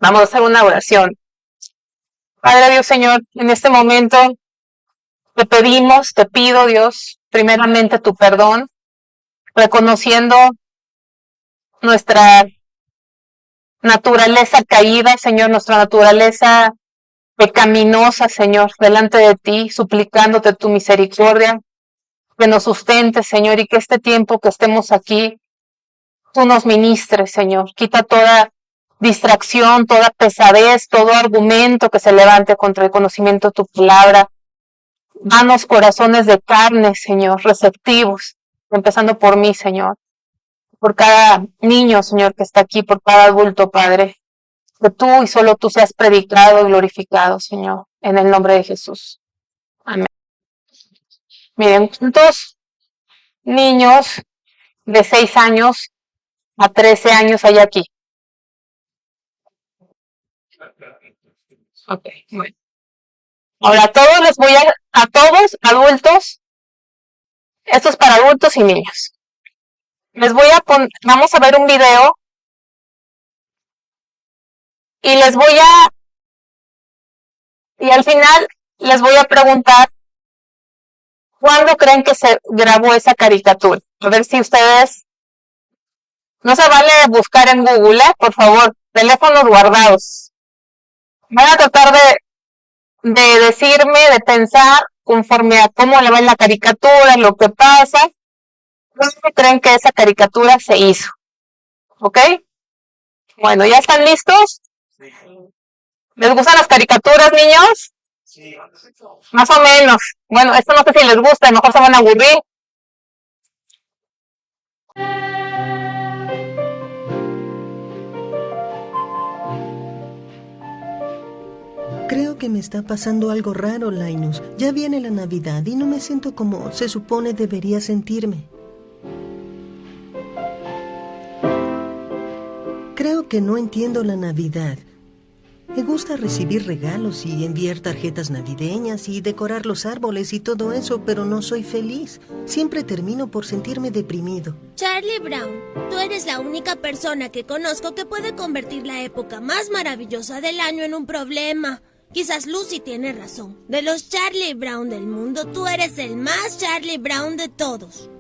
Vamos a hacer una oración. Padre Dios, Señor, en este momento te pedimos, te pido, Dios, primeramente tu perdón, reconociendo nuestra naturaleza caída, Señor, nuestra naturaleza pecaminosa, Señor, delante de ti, suplicándote tu misericordia, que nos sustente, Señor, y que este tiempo que estemos aquí, tú nos ministres, Señor. Quita toda distracción, toda pesadez, todo argumento que se levante contra el conocimiento de tu palabra. Danos corazones de carne, Señor, receptivos, empezando por mí, Señor, por cada niño, Señor, que está aquí, por cada adulto, Padre, que tú y solo tú seas predicado y glorificado, Señor, en el nombre de Jesús. Amén. Miren, ¿cuántos niños de 6 años a 13 años hay aquí? Ok, bueno. Ahora, todos les voy a todos adultos, esto es para adultos y niños. Les voy a poner, vamos a ver un video y y al final les voy a preguntar cuándo creen que se grabó esa caricatura. A ver si ustedes, no se vale buscar en Google, por favor, teléfonos guardados. Van a tratar de decirme, de pensar conforme a cómo le va en la caricatura, lo que pasa. ¿Cuándo creen que esa caricatura se hizo? ¿Ok? Bueno, ¿ya están listos? ¿Les gustan las caricaturas, niños? Sí. Más o menos. Bueno, esto no sé si les gusta, a lo mejor se van a aburrir. Creo que me está pasando algo raro, Linus. Ya viene la Navidad y no me siento como se supone debería sentirme. Creo que no entiendo la Navidad. Me gusta recibir regalos y enviar tarjetas navideñas y decorar los árboles y todo eso, pero no soy feliz. Siempre termino por sentirme deprimido. Charlie Brown, tú eres la única persona que conozco que puede convertir la época más maravillosa del año en un problema. Quizás Lucy tiene razón. De los Charlie Brown del mundo, tú eres el más Charlie Brown de todos.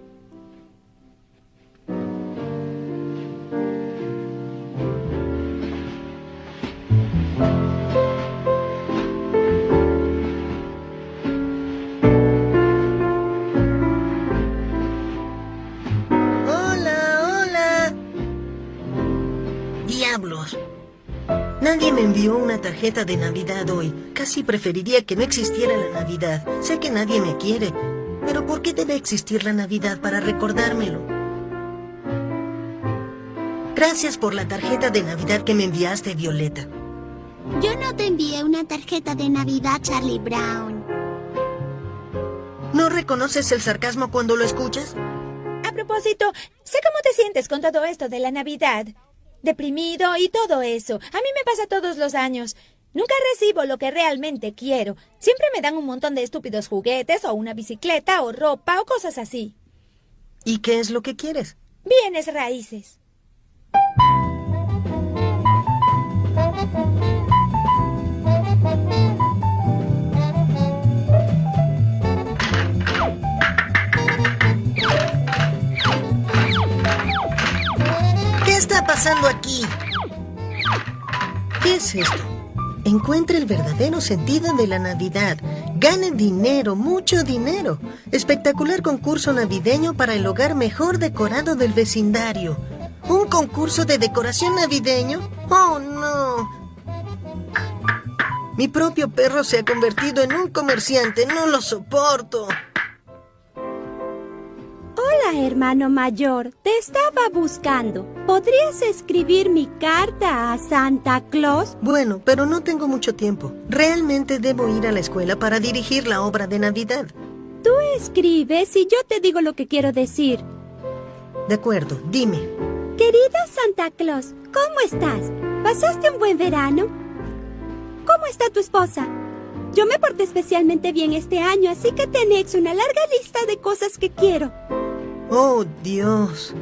¡Diablos! Nadie me envió una tarjeta de Navidad hoy. Casi preferiría que no existiera la Navidad. Sé que nadie me quiere, pero ¿por qué debe existir la Navidad para recordármelo? Gracias por la tarjeta de Navidad que me enviaste, Violeta. Yo no te envié una tarjeta de Navidad, Charlie Brown. ¿No reconoces el sarcasmo cuando lo escuchas? A propósito, sé cómo te sientes con todo esto de la Navidad. Deprimido y todo eso. A mí me pasa todos los años. Nunca recibo lo que realmente quiero. Siempre me dan un montón de estúpidos juguetes o una bicicleta o ropa o cosas así. ¿Y qué es lo que quieres? Bienes raíces. ¿Qué está pasando aquí? ¿Qué es esto? Encuentre el verdadero sentido de la Navidad. Gane dinero, mucho dinero. Espectacular concurso navideño para el hogar mejor decorado del vecindario. ¿Un concurso de decoración navideño? ¡Oh, no! Mi propio perro se ha convertido en un comerciante. ¡No lo soporto! Hola, hermano mayor. Te estaba buscando. ¿Podrías escribir mi carta a Santa Claus? Bueno, pero no tengo mucho tiempo. Realmente debo ir a la escuela para dirigir la obra de Navidad. Tú escribes y yo te digo lo que quiero decir. De acuerdo, dime. Querido Santa Claus, ¿cómo estás? ¿Pasaste un buen verano? ¿Cómo está tu esposa? Yo me porté especialmente bien este año, así que te anexo una larga lista de cosas que quiero. Oh, Dios.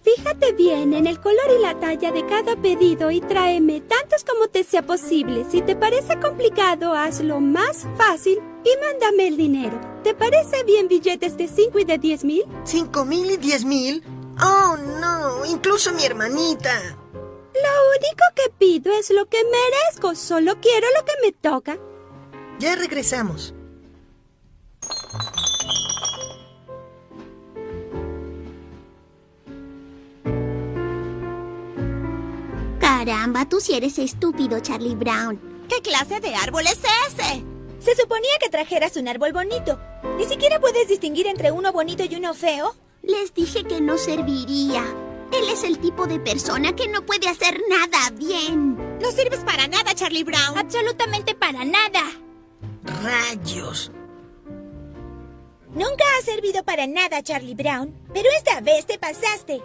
Fíjate bien en el color y la talla de cada pedido y tráeme tantos como te sea posible. Si te parece complicado, hazlo más fácil y mándame el dinero. ¿Te parece bien billetes de 5 y de 10,000? ¿5,000 y 10,000? Oh, no, incluso mi hermanita. Lo único que pido es lo que merezco. Solo quiero lo que me toca. Ya regresamos. Caramba, tú sí eres estúpido, Charlie Brown. ¿Qué clase de árbol es ese? Se suponía que trajeras un árbol bonito. ¿Ni siquiera puedes distinguir entre uno bonito y uno feo? Les dije que no serviría. Él es el tipo de persona que no puede hacer nada bien. No sirves para nada, Charlie Brown. Absolutamente para nada. ¡Rayos! Nunca ha servido para nada, Charlie Brown. Pero esta vez te pasaste.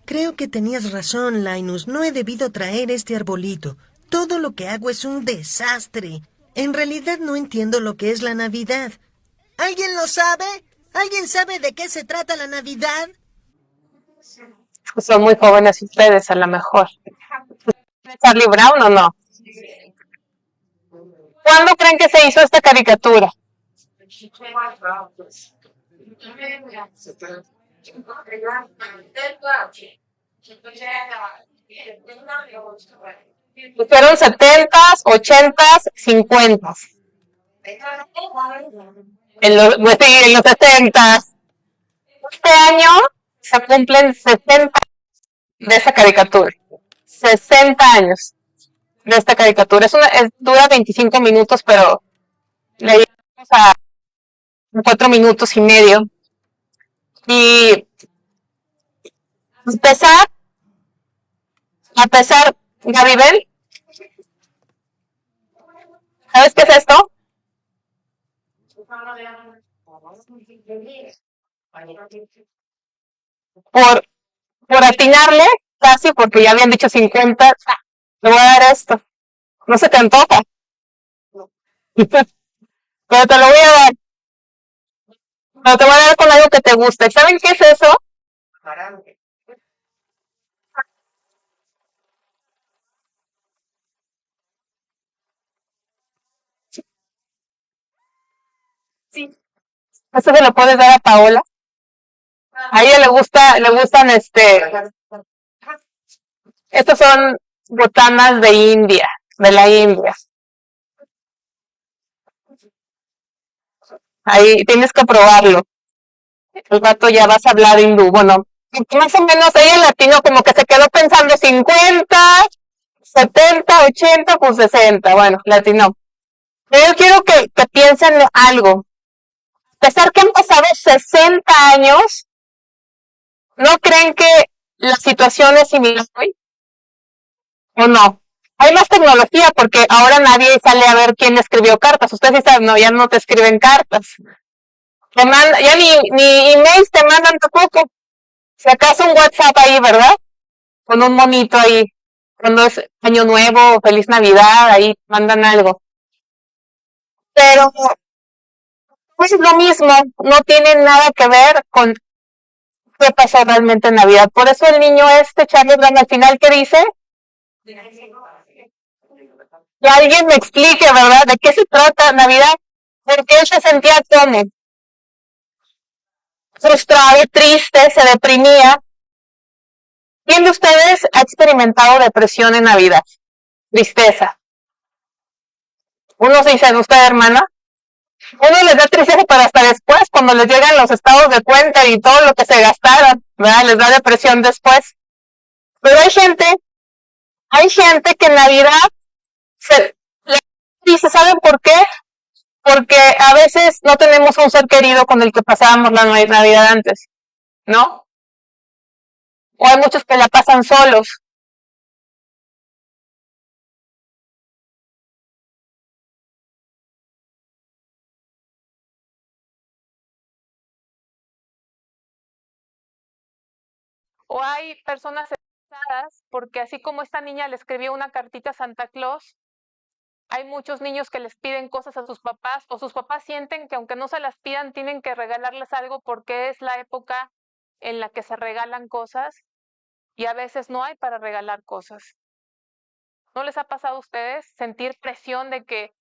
Creo que tenías razón, Linus. No he debido traer este arbolito. Todo lo que hago es un desastre. En realidad no entiendo lo que es la Navidad. ¿Alguien lo sabe? ¿Alguien sabe de qué se trata la Navidad? Son muy jóvenes ustedes, a lo mejor. ¿Charlie Brown o no? ¿Cuándo creen que se hizo esta caricatura? Fueron 70s, 80s, 50s. Pues sí, en los 70s. Este año se cumplen 60 de esa caricatura. 60 años de esta caricatura. Dura 25 minutos, pero le llegamos a 4 minutos y medio. Y a pesar, Gabibel, ¿sabes qué es esto? Por atinarle, casi, porque ya habían dicho 50, le voy a dar esto. No se te antoja. Pero te lo voy a dar. Pero te voy a dar con algo que te guste. ¿Saben qué es eso? Sí. Eso se lo puedes dar a Paola. A ella le gustan estos son botanas de India, de la India. Ahí tienes que probarlo. El rato ya vas a hablar hindú. Bueno, más o menos ella latino como que se quedó pensando 50, 70, 80, pues 60. Bueno, latino. Pero yo quiero que piensen algo. A pesar que han pasado 60 años, ¿no creen que la situación es similar hoy? ¿O no? Hay más tecnología porque ahora nadie sale a ver quién escribió cartas. Ustedes sí saben, no, ya no te escriben cartas. Ya ni emails te mandan tampoco. Si acaso un WhatsApp ahí, ¿verdad? Con un monito ahí. Cuando es Año Nuevo, Feliz Navidad, ahí mandan algo. Pero pues es lo mismo, no tiene nada que ver con qué pasó realmente en Navidad. Por eso el niño Charlie Brown, al final, ¿qué dice? Que alguien me explique, ¿verdad? ¿De qué se trata Navidad? Porque él se sentía como frustrado, triste, se deprimía. ¿Quién de ustedes ha experimentado depresión en Navidad? Tristeza. Unos dicen, ¿usted, hermana? Uno les da tristeza para hasta después, cuando les llegan los estados de cuenta y todo lo que se gastaron, ¿verdad? Les da depresión después. Pero hay gente que en Navidad le dice, ¿saben por qué? Porque a veces no tenemos un ser querido con el que pasábamos la Navidad antes, ¿no? O hay muchos que la pasan solos. O hay personas estresadas porque así como esta niña le escribió una cartita a Santa Claus, hay muchos niños que les piden cosas a sus papás o sus papás sienten que aunque no se las pidan tienen que regalarles algo porque es la época en la que se regalan cosas y a veces no hay para regalar cosas. ¿No les ha pasado a ustedes sentir presión de que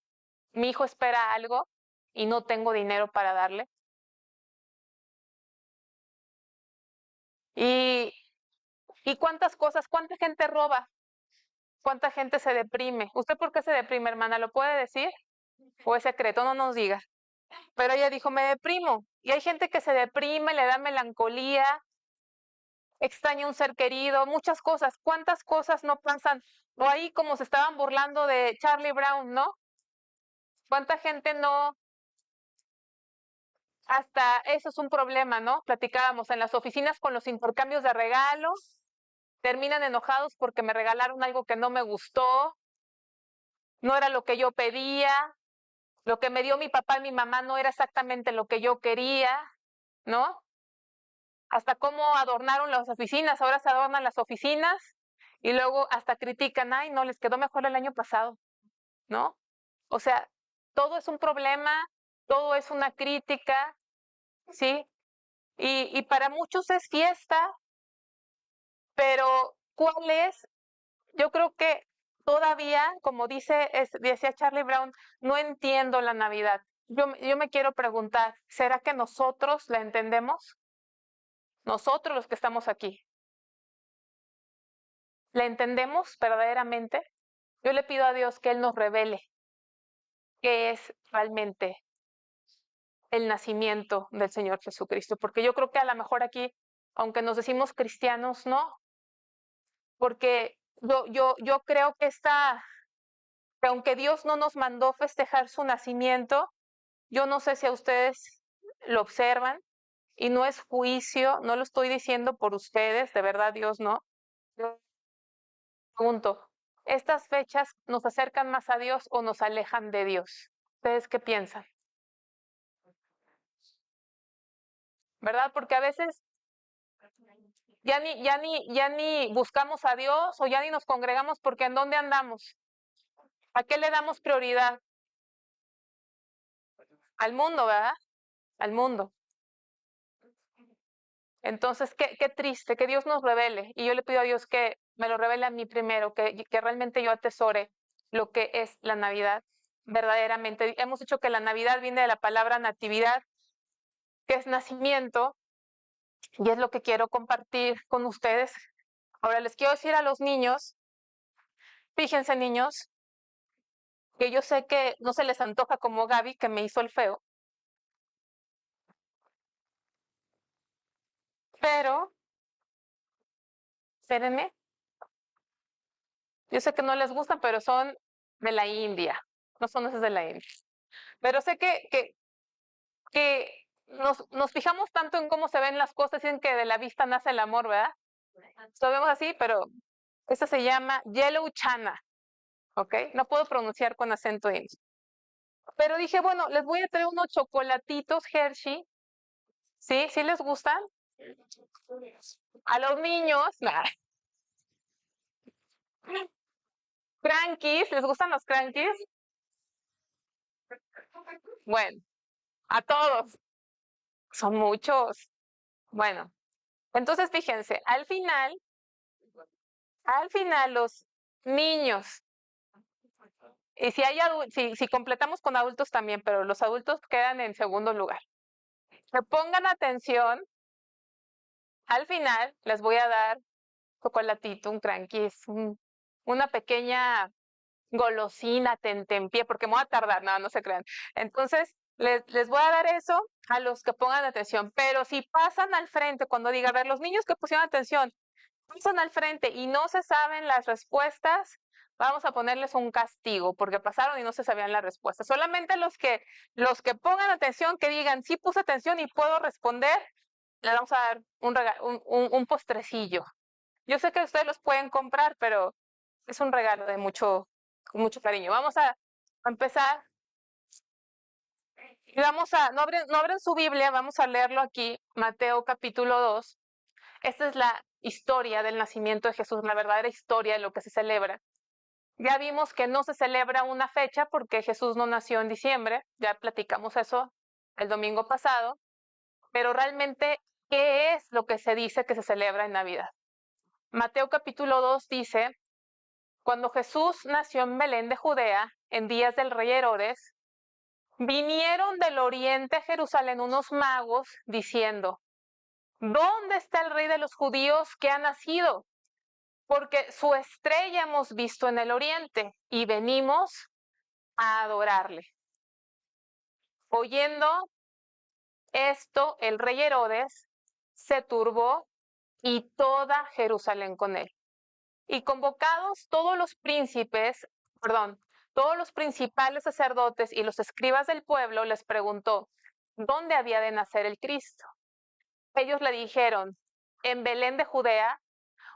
mi hijo espera algo y no tengo dinero para darle? ¿Y cuántas cosas, cuánta gente roba? ¿Cuánta gente se deprime? ¿Usted por qué se deprime, hermana? ¿Lo puede decir? ¿O es secreto? No nos diga. Pero ella dijo, me deprimo. Y hay gente que se deprime, le da melancolía, extraña un ser querido, muchas cosas. ¿Cuántas cosas no pasan? O ahí como se estaban burlando de Charlie Brown, ¿no? ¿Cuánta gente no? Hasta eso es un problema, ¿no? Platicábamos en las oficinas con los intercambios de regalos, terminan enojados porque me regalaron algo que no me gustó, no era lo que yo pedía, lo que me dio mi papá y mi mamá no era exactamente lo que yo quería, ¿no? Hasta cómo adornaron las oficinas, ahora se adornan las oficinas y luego hasta critican, ay, no, les quedó mejor el año pasado, ¿no? O sea, todo es un problema, todo es una crítica, ¿sí? Y para muchos es fiesta, pero ¿cuál es? Yo creo que todavía, como decía Charlie Brown, no entiendo la Navidad. Yo me quiero preguntar, ¿será que nosotros la entendemos? Nosotros los que estamos aquí. ¿La entendemos verdaderamente? Yo le pido a Dios que Él nos revele qué es realmente el nacimiento del Señor Jesucristo, porque yo creo que a lo mejor aquí, aunque nos decimos cristianos, no, porque yo creo que aunque Dios no nos mandó festejar su nacimiento, yo no sé si a ustedes lo observan, y no es juicio, no lo estoy diciendo por ustedes, de verdad Dios no. Yo pregunto, ¿estas fechas nos acercan más a Dios o nos alejan de Dios? ¿Ustedes qué piensan? ¿Verdad? Porque a veces ya ni buscamos a Dios o ya ni nos congregamos porque ¿en dónde andamos? ¿A qué le damos prioridad? Al mundo, ¿verdad? Al mundo. Entonces, qué triste, que Dios nos revele. Y yo le pido a Dios que me lo revele a mí primero, que realmente yo atesore lo que es la Navidad verdaderamente. Hemos dicho que la Navidad viene de la palabra natividad, que es nacimiento, y es lo que quiero compartir con ustedes. Ahora les quiero decir a los niños, fíjense niños, que yo sé que no se les antoja como Gaby, que me hizo el feo, pero, espérenme, yo sé que no les gustan, pero son de la India, no son esos de la India. Pero sé que nos fijamos tanto en cómo se ven las cosas, dicen que de la vista nace el amor, ¿verdad? Lo vemos así, pero esta se llama Yellow Chana, ¿ok? No puedo pronunciar con acento indio. Pero dije, bueno, les voy a traer unos chocolatitos Hershey, ¿sí? ¿Sí les gustan? A los niños, nah. Crankies, ¿les gustan los crankies? Bueno, a todos. Son muchos. Bueno, entonces fíjense, al final los niños, y si completamos con adultos también, pero los adultos quedan en segundo lugar. Que pongan atención, al final les voy a dar chocolatito, un crankies, una pequeña golosina, tentempié, porque me voy a tardar, no se crean. Entonces, les voy a dar eso a los que pongan atención, pero si pasan al frente, cuando diga, a ver, los niños que pusieron atención, pasan al frente y no se saben las respuestas, vamos a ponerles un castigo, porque pasaron y no se sabían las respuestas. Solamente los que pongan atención, que digan, sí puse atención y puedo responder, les vamos a dar un postrecillo. Yo sé que ustedes los pueden comprar, pero es un regalo de con mucho cariño. Vamos a empezar. Y no abren su Biblia, vamos a leerlo aquí, Mateo capítulo 2. Esta es historia del nacimiento de Jesús, la verdadera historia de lo que se celebra. Ya vimos que no se celebra una fecha porque Jesús no nació en diciembre, ya platicamos eso el domingo pasado, pero realmente, ¿qué es lo que se dice que se celebra en Navidad? Mateo capítulo 2 dice, cuando Jesús nació en Belén de Judea, en días del rey Herodes, vinieron del oriente a Jerusalén unos magos diciendo, ¿dónde está el rey de los judíos que ha nacido? Porque su estrella hemos visto en el oriente y venimos a adorarle. Oyendo esto, el rey Herodes se turbó y toda Jerusalén con él. Y convocados todos los principales sacerdotes y los escribas del pueblo, les preguntó, ¿dónde había de nacer el Cristo? Ellos le dijeron, en Belén de Judea,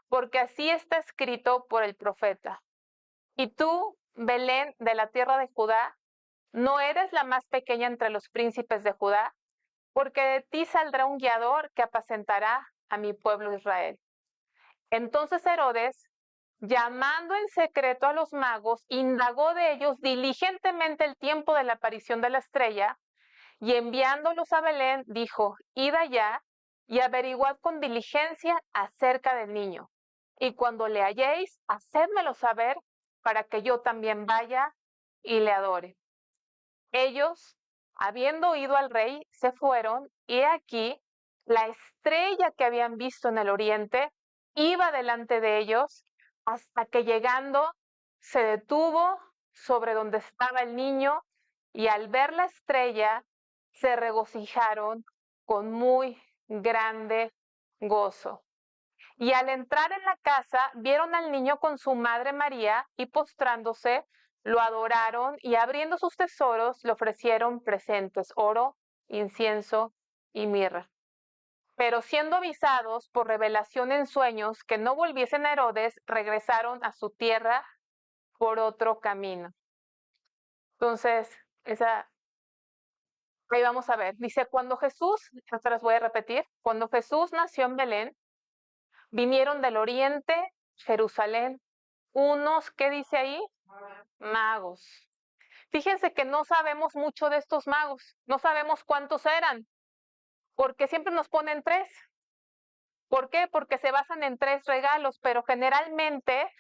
porque así está escrito por el profeta. Y tú, Belén, de la tierra de Judá, no eres la más pequeña entre los príncipes de Judá, porque de ti saldrá un guiador que apacentará a mi pueblo Israel. Entonces Herodes, llamando en secreto a los magos, indagó de ellos diligentemente el tiempo de la aparición de la estrella, y enviándolos a Belén, dijo, id allá y averiguad con diligencia acerca del niño. Y cuando le halléis, hacédmelo saber para que yo también vaya y le adore. Ellos, habiendo oído al rey, se fueron, y he aquí, la estrella que habían visto en el oriente iba delante de ellos, hasta que llegando se detuvo sobre donde estaba el niño, y al ver la estrella se regocijaron con muy grande gozo. Y al entrar en la casa, vieron al niño con su madre María, y postrándose, lo adoraron, y abriendo sus tesoros, le ofrecieron presentes, oro, incienso y mirra. Pero siendo avisados por revelación en sueños que no volviesen a Herodes, regresaron a su tierra por otro camino. Entonces, ahí vamos a ver. Dice, cuando Jesús, hasta las voy a repetir, cuando Jesús nació en Belén, vinieron del oriente, Jerusalén, unos, ¿qué dice ahí? Magos. Fíjense que no sabemos mucho de estos magos, no sabemos cuántos eran, porque siempre nos ponen 3. ¿Por qué? Porque se basan en 3 regalos, pero generalmente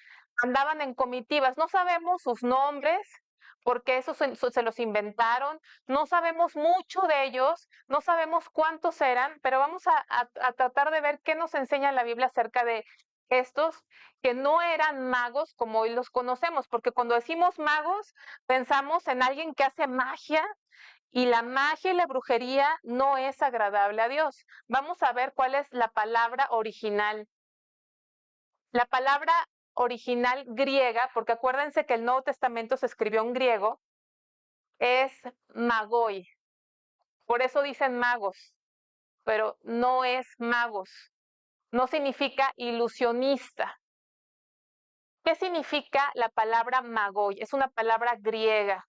andaban en comitivas. No sabemos sus nombres, porque eso se los inventaron. No sabemos mucho de ellos, no sabemos cuántos eran, pero vamos a tratar de ver qué nos enseña la Biblia acerca de estos que no eran magos como hoy los conocemos, porque cuando decimos magos pensamos en alguien que hace magia, y la magia y la brujería no es agradable a Dios. Vamos a ver cuál es la palabra original. La palabra original griega, porque acuérdense que el Nuevo Testamento se escribió en griego, es magoi. Por eso dicen magos, pero no es magos. No significa ilusionista. ¿Qué significa la palabra magoi? Es una palabra griega.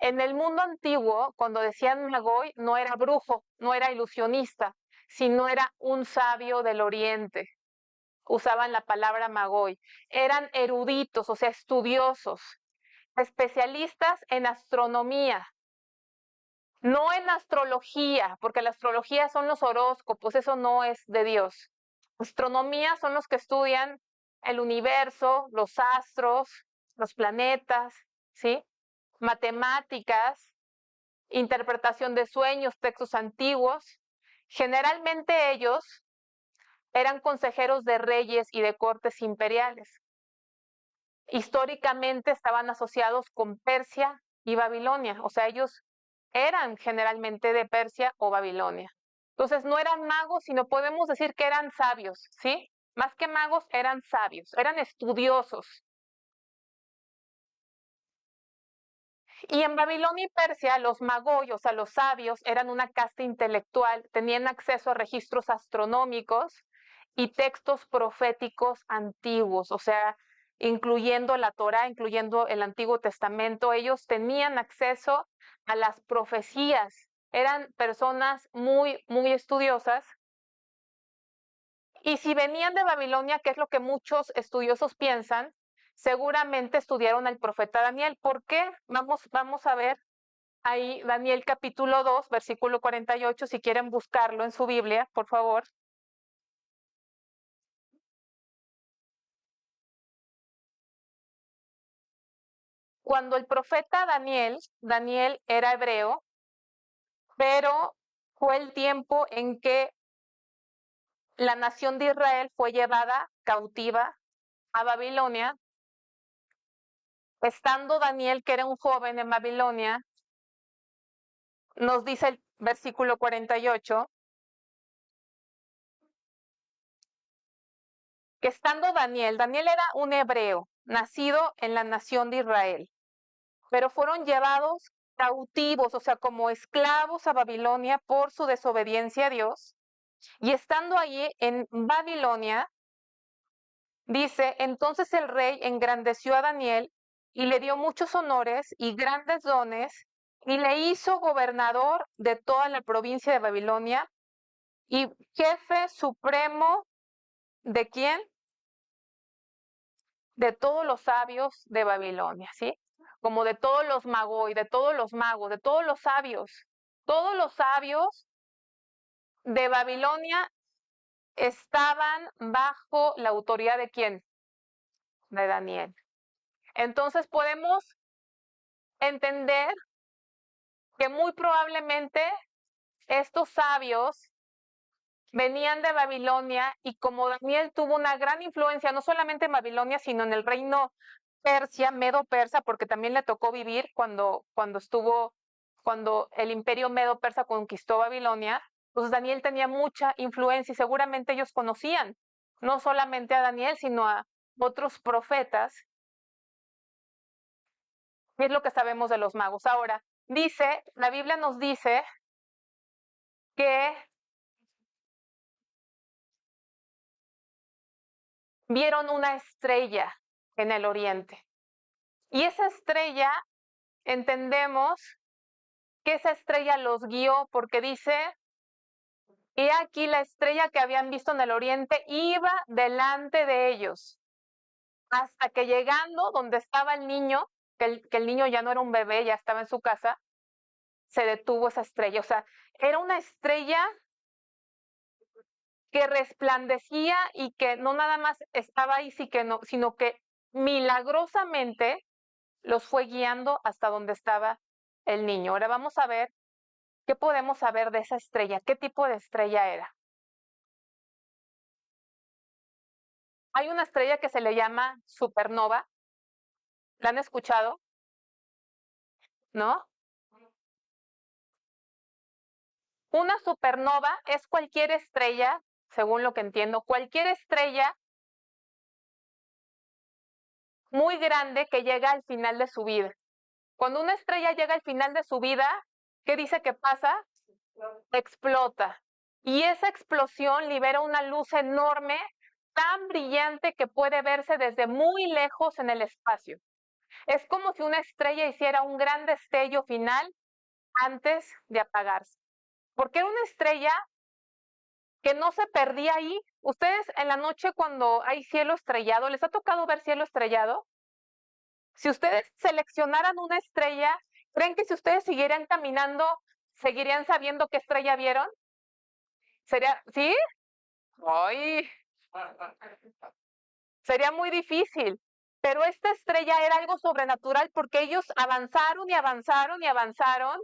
En el mundo antiguo, cuando decían magoi, no era brujo, no era ilusionista, sino era un sabio del oriente. Usaban la palabra magoi. Eran eruditos, o sea, estudiosos, especialistas en astronomía, no en astrología, porque la astrología son los horóscopos, eso no es de Dios. Astronomía son los que estudian el universo, los astros, los planetas, ¿sí? Matemáticas, interpretación de sueños, textos antiguos. Generalmente ellos eran consejeros de reyes y de cortes imperiales. Históricamente estaban asociados con Persia y Babilonia, o sea, ellos eran generalmente de Persia o Babilonia. Entonces no eran magos, sino podemos decir que eran sabios, ¿sí? Más que magos, eran sabios, eran estudiosos. Y en Babilonia y Persia, los magoi, o sea, los sabios, eran una casta intelectual, tenían acceso a registros astronómicos y textos proféticos antiguos, o sea, incluyendo la Torá, incluyendo el Antiguo Testamento. Ellos tenían acceso a las profecías, eran personas muy, muy estudiosas Y si venían de Babilonia, que es lo que muchos estudiosos piensan, seguramente estudiaron al profeta Daniel. ¿Por qué? Vamos a ver ahí Daniel capítulo 2, versículo 48, si quieren buscarlo en su Biblia, por favor. Cuando el profeta Daniel era hebreo, pero fue el tiempo en que la nación de Israel fue llevada cautiva a Babilonia. Estando Daniel, que era un joven en Babilonia, nos dice el versículo 48, que estando Daniel era un hebreo, nacido en la nación de Israel, pero fueron llevados cautivos, o sea, como esclavos a Babilonia por su desobediencia a Dios. Y estando allí en Babilonia, dice, entonces el rey engrandeció a Daniel y le dio muchos honores y grandes dones y le hizo gobernador de toda la provincia de Babilonia y jefe supremo de ¿quién? De todos los sabios de Babilonia, ¿sí? Como de todos los magos, de todos los magos, de todos los sabios. Todos los sabios de Babilonia estaban bajo la autoridad de ¿quién? De Daniel. Entonces podemos entender que muy probablemente estos sabios venían de Babilonia y como Daniel tuvo una gran influencia, no solamente en Babilonia, sino en el reino Persia, Medo-Persa, porque también le tocó vivir cuando el imperio Medo-Persa conquistó Babilonia, pues Daniel tenía mucha influencia y seguramente ellos conocían no solamente a Daniel, sino a otros profetas. Y es lo que sabemos de los magos. Ahora, la Biblia nos dice que vieron una estrella en el oriente. Y esa estrella, entendemos que esa estrella los guió porque dice, y aquí la estrella que habían visto en el oriente iba delante de ellos, hasta que llegando donde estaba el niño, que el niño ya no era un bebé, ya estaba en su casa, se detuvo esa estrella. O sea, era una estrella que resplandecía y que no nada más estaba ahí, sino que milagrosamente los fue guiando hasta donde estaba el niño. Ahora vamos a ver qué podemos saber de esa estrella, qué tipo de estrella era. Hay una estrella que se le llama supernova. ¿La han escuchado? ¿No? Una supernova es cualquier estrella, según lo que entiendo, cualquier estrella muy grande que llega al final de su vida. Cuando una estrella llega al final de su vida, ¿qué dice que pasa? Explota. Y esa explosión libera una luz enorme, tan brillante que puede verse desde muy lejos en el espacio. Es como si una estrella hiciera un gran destello final antes de apagarse. Porque era una estrella que no se perdía ahí. Ustedes en la noche cuando hay cielo estrellado, ¿les ha tocado ver cielo estrellado? Si ustedes seleccionaran una estrella, ¿creen que si ustedes siguieran caminando, seguirían sabiendo qué estrella vieron? ¿Sería, sí? ¡Ay! Sería muy difícil. Pero esta estrella era algo sobrenatural porque ellos avanzaron y avanzaron y avanzaron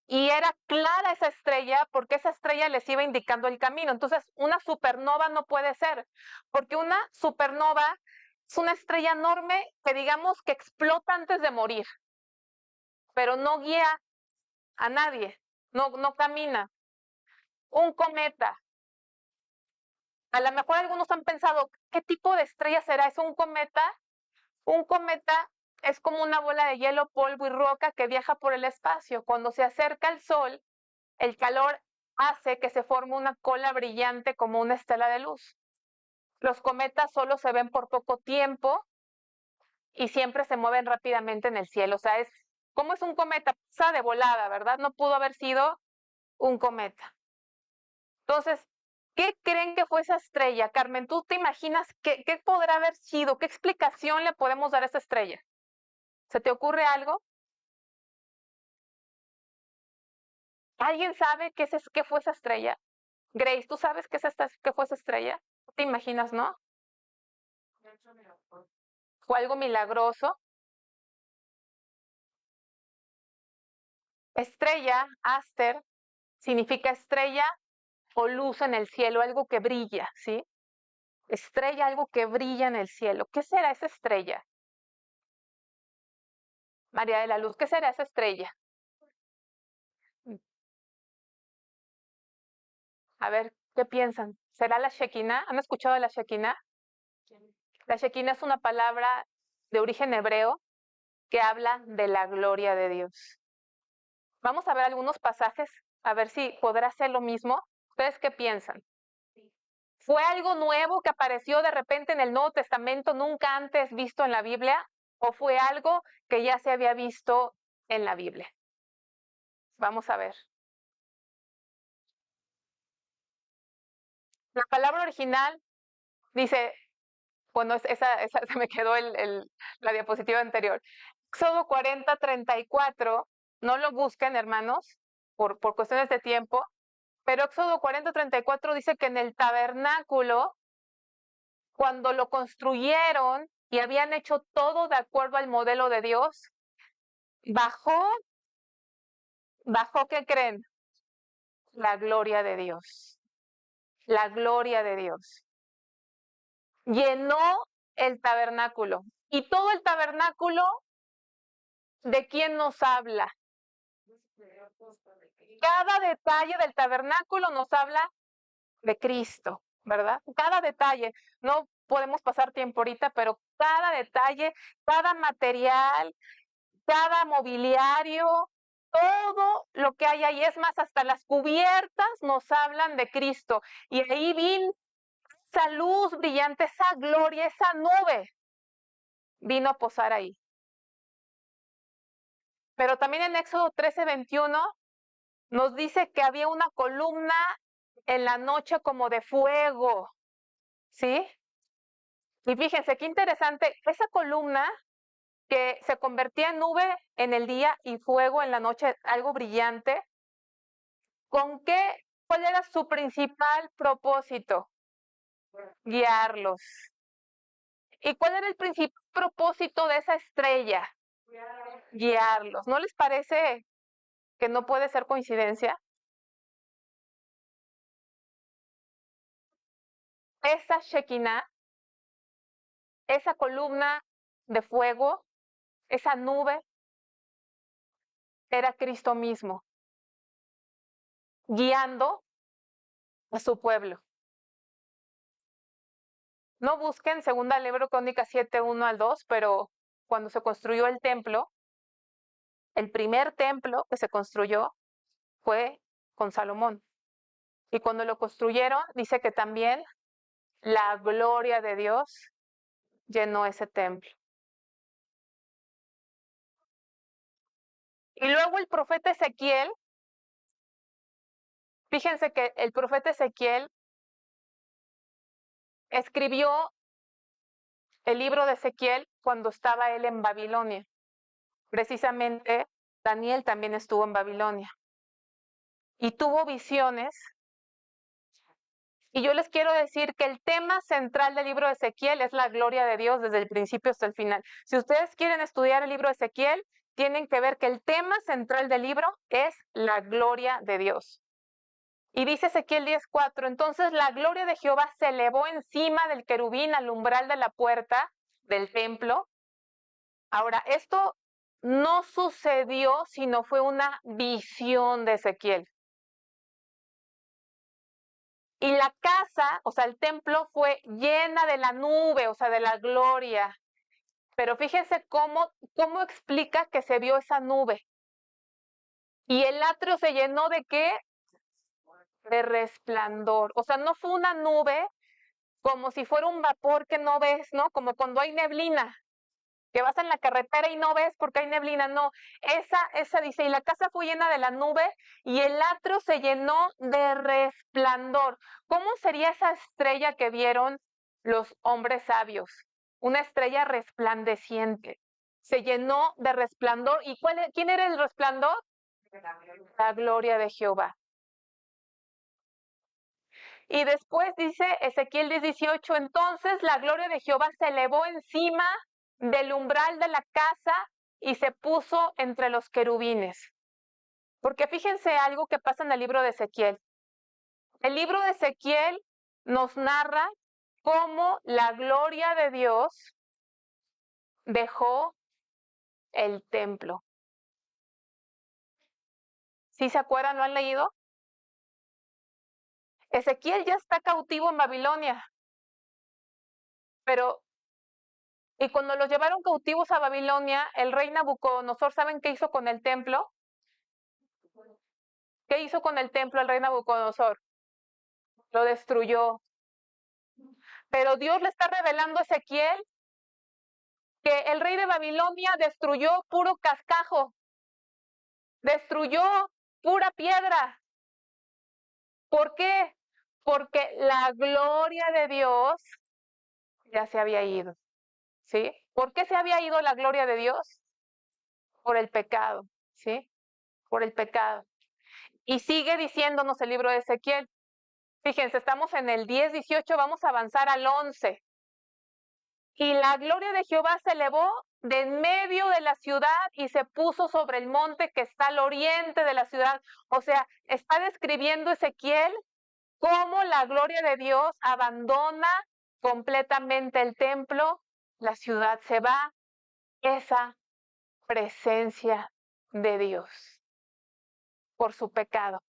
y era clara esa estrella porque esa estrella les iba indicando el camino. Entonces, una supernova no puede ser, porque una supernova es una estrella enorme que digamos que explota antes de morir, pero no guía a nadie, no camina. Un cometa. A lo mejor algunos han pensado, ¿qué tipo de estrella será? ¿Es un cometa? Un cometa es como una bola de hielo, polvo y roca que viaja por el espacio. Cuando se acerca al Sol, el calor hace que se forme una cola brillante como una estela de luz. Los cometas solo se ven por poco tiempo y siempre se mueven rápidamente en el cielo. O sea, ¿cómo es un cometa? Pasa de volada, ¿verdad? No pudo haber sido un cometa. Entonces, ¿Qué creen que fue esa estrella? Carmen, ¿tú te imaginas qué podrá haber sido? ¿Qué explicación le podemos dar a esa estrella? ¿Se te ocurre algo? ¿Alguien sabe qué fue esa estrella? Grace, ¿tú sabes qué fue esa estrella? ¿Te imaginas, no? ¿Fue algo milagroso? Estrella, Aster, significa estrella o luz en el cielo, algo que brilla, ¿sí? Estrella, algo que brilla en el cielo. ¿Qué será esa estrella? María de la Luz, ¿qué será esa estrella? A ver, ¿qué piensan? ¿Será la Shekinah? ¿Han escuchado de la Shekinah? La Shekinah es una palabra de origen hebreo que habla de la gloria de Dios. Vamos a ver algunos pasajes, a ver si podrá ser lo mismo. ¿Ustedes qué piensan? ¿Fue algo nuevo que apareció de repente en el Nuevo Testamento, nunca antes visto en la Biblia? ¿O fue algo que ya se había visto en la Biblia? Vamos a ver. La palabra original dice, bueno, esa se me quedó la diapositiva anterior. Éxodo 40:34, no lo busquen, hermanos, por cuestiones de tiempo, pero Éxodo 40:34 dice que en el tabernáculo, cuando lo construyeron y habían hecho todo de acuerdo al modelo de Dios, bajó, ¿qué creen? La gloria de Dios. La gloria de Dios. Llenó el tabernáculo. Y todo el tabernáculo, ¿de quién nos habla? Cada detalle del tabernáculo nos habla de Cristo, ¿verdad? Cada detalle. No podemos pasar tiempo ahorita, pero cada detalle, cada material, cada mobiliario, todo lo que hay ahí, es más, hasta las cubiertas nos hablan de Cristo. Y ahí vino esa luz brillante, esa gloria, esa nube, vino a posar ahí. Pero también en Éxodo 13:21 nos dice que había una columna en la noche como de fuego, ¿sí? Y fíjense qué interesante, esa columna que se convertía en nube en el día y fuego en la noche, algo brillante, ¿cuál era su principal propósito? Guiarlos. ¿Y cuál era el principal propósito de esa estrella? Guiarlos. ¿No les parece que no puede ser coincidencia? Esa Shekinah, esa columna de fuego, esa nube, era Cristo mismo, guiando a su pueblo. No busquen segunda Libro Crónicas 7:1-2, pero cuando se construyó el templo, el primer templo que se construyó fue con Salomón. Y cuando lo construyeron, dice que también la gloria de Dios llenó ese templo. Y luego el profeta Ezequiel, fíjense que el profeta Ezequiel escribió el libro de Ezequiel cuando estaba él en Babilonia. Precisamente Daniel también estuvo en Babilonia y tuvo visiones. Y yo les quiero decir que el tema central del libro de Ezequiel es la gloria de Dios desde el principio hasta el final. Si ustedes quieren estudiar el libro de Ezequiel, tienen que ver que el tema central del libro es la gloria de Dios. Y dice Ezequiel 10:4, entonces la gloria de Jehová se elevó encima del querubín al umbral de la puerta del templo. Ahora, esto no sucedió, sino fue una visión de Ezequiel. Y la casa, o sea, el templo fue llena de la nube, o sea, de la gloria. Pero fíjense cómo explica que se vio esa nube. Y el atrio se llenó ¿de qué? De resplandor. O sea, no fue una nube como si fuera un vapor que no ves, ¿no? Como cuando hay neblina. que vas en la carretera y no ves porque hay neblina, no, esa dice, y la casa fue llena de la nube y el atrio se llenó de resplandor. ¿Cómo sería esa estrella que vieron los hombres sabios? Una estrella resplandeciente, se llenó de resplandor. ¿Y quién era el resplandor? La gloria de Jehová. Y después dice Ezequiel 10:18, entonces la gloria de Jehová se elevó encima del umbral de la casa y se puso entre los querubines. Porque fíjense algo que pasa en el libro de Ezequiel. El libro de Ezequiel nos narra cómo la gloria de Dios dejó el templo. ¿Sí se acuerdan? ¿Lo han leído? Ezequiel ya está cautivo en Babilonia. Y cuando los llevaron cautivos a Babilonia, el rey Nabucodonosor, ¿saben qué hizo con el templo? ¿Qué hizo con el templo el rey Nabucodonosor? Lo destruyó. Pero Dios le está revelando a Ezequiel que el rey de Babilonia destruyó puro cascajo, destruyó pura piedra. ¿Por qué? Porque la gloria de Dios ya se había ido. ¿Sí? ¿Por qué se había ido la gloria de Dios? Por el pecado, ¿sí? Por el pecado. Y sigue diciéndonos el libro de Ezequiel. Fíjense, estamos en el 10:18, vamos a avanzar al 11. Y la gloria de Jehová se elevó de en medio de la ciudad y se puso sobre el monte que está al oriente de la ciudad. O sea, está describiendo Ezequiel cómo la gloria de Dios abandona completamente el templo, la ciudad se va, esa presencia de Dios por su pecado.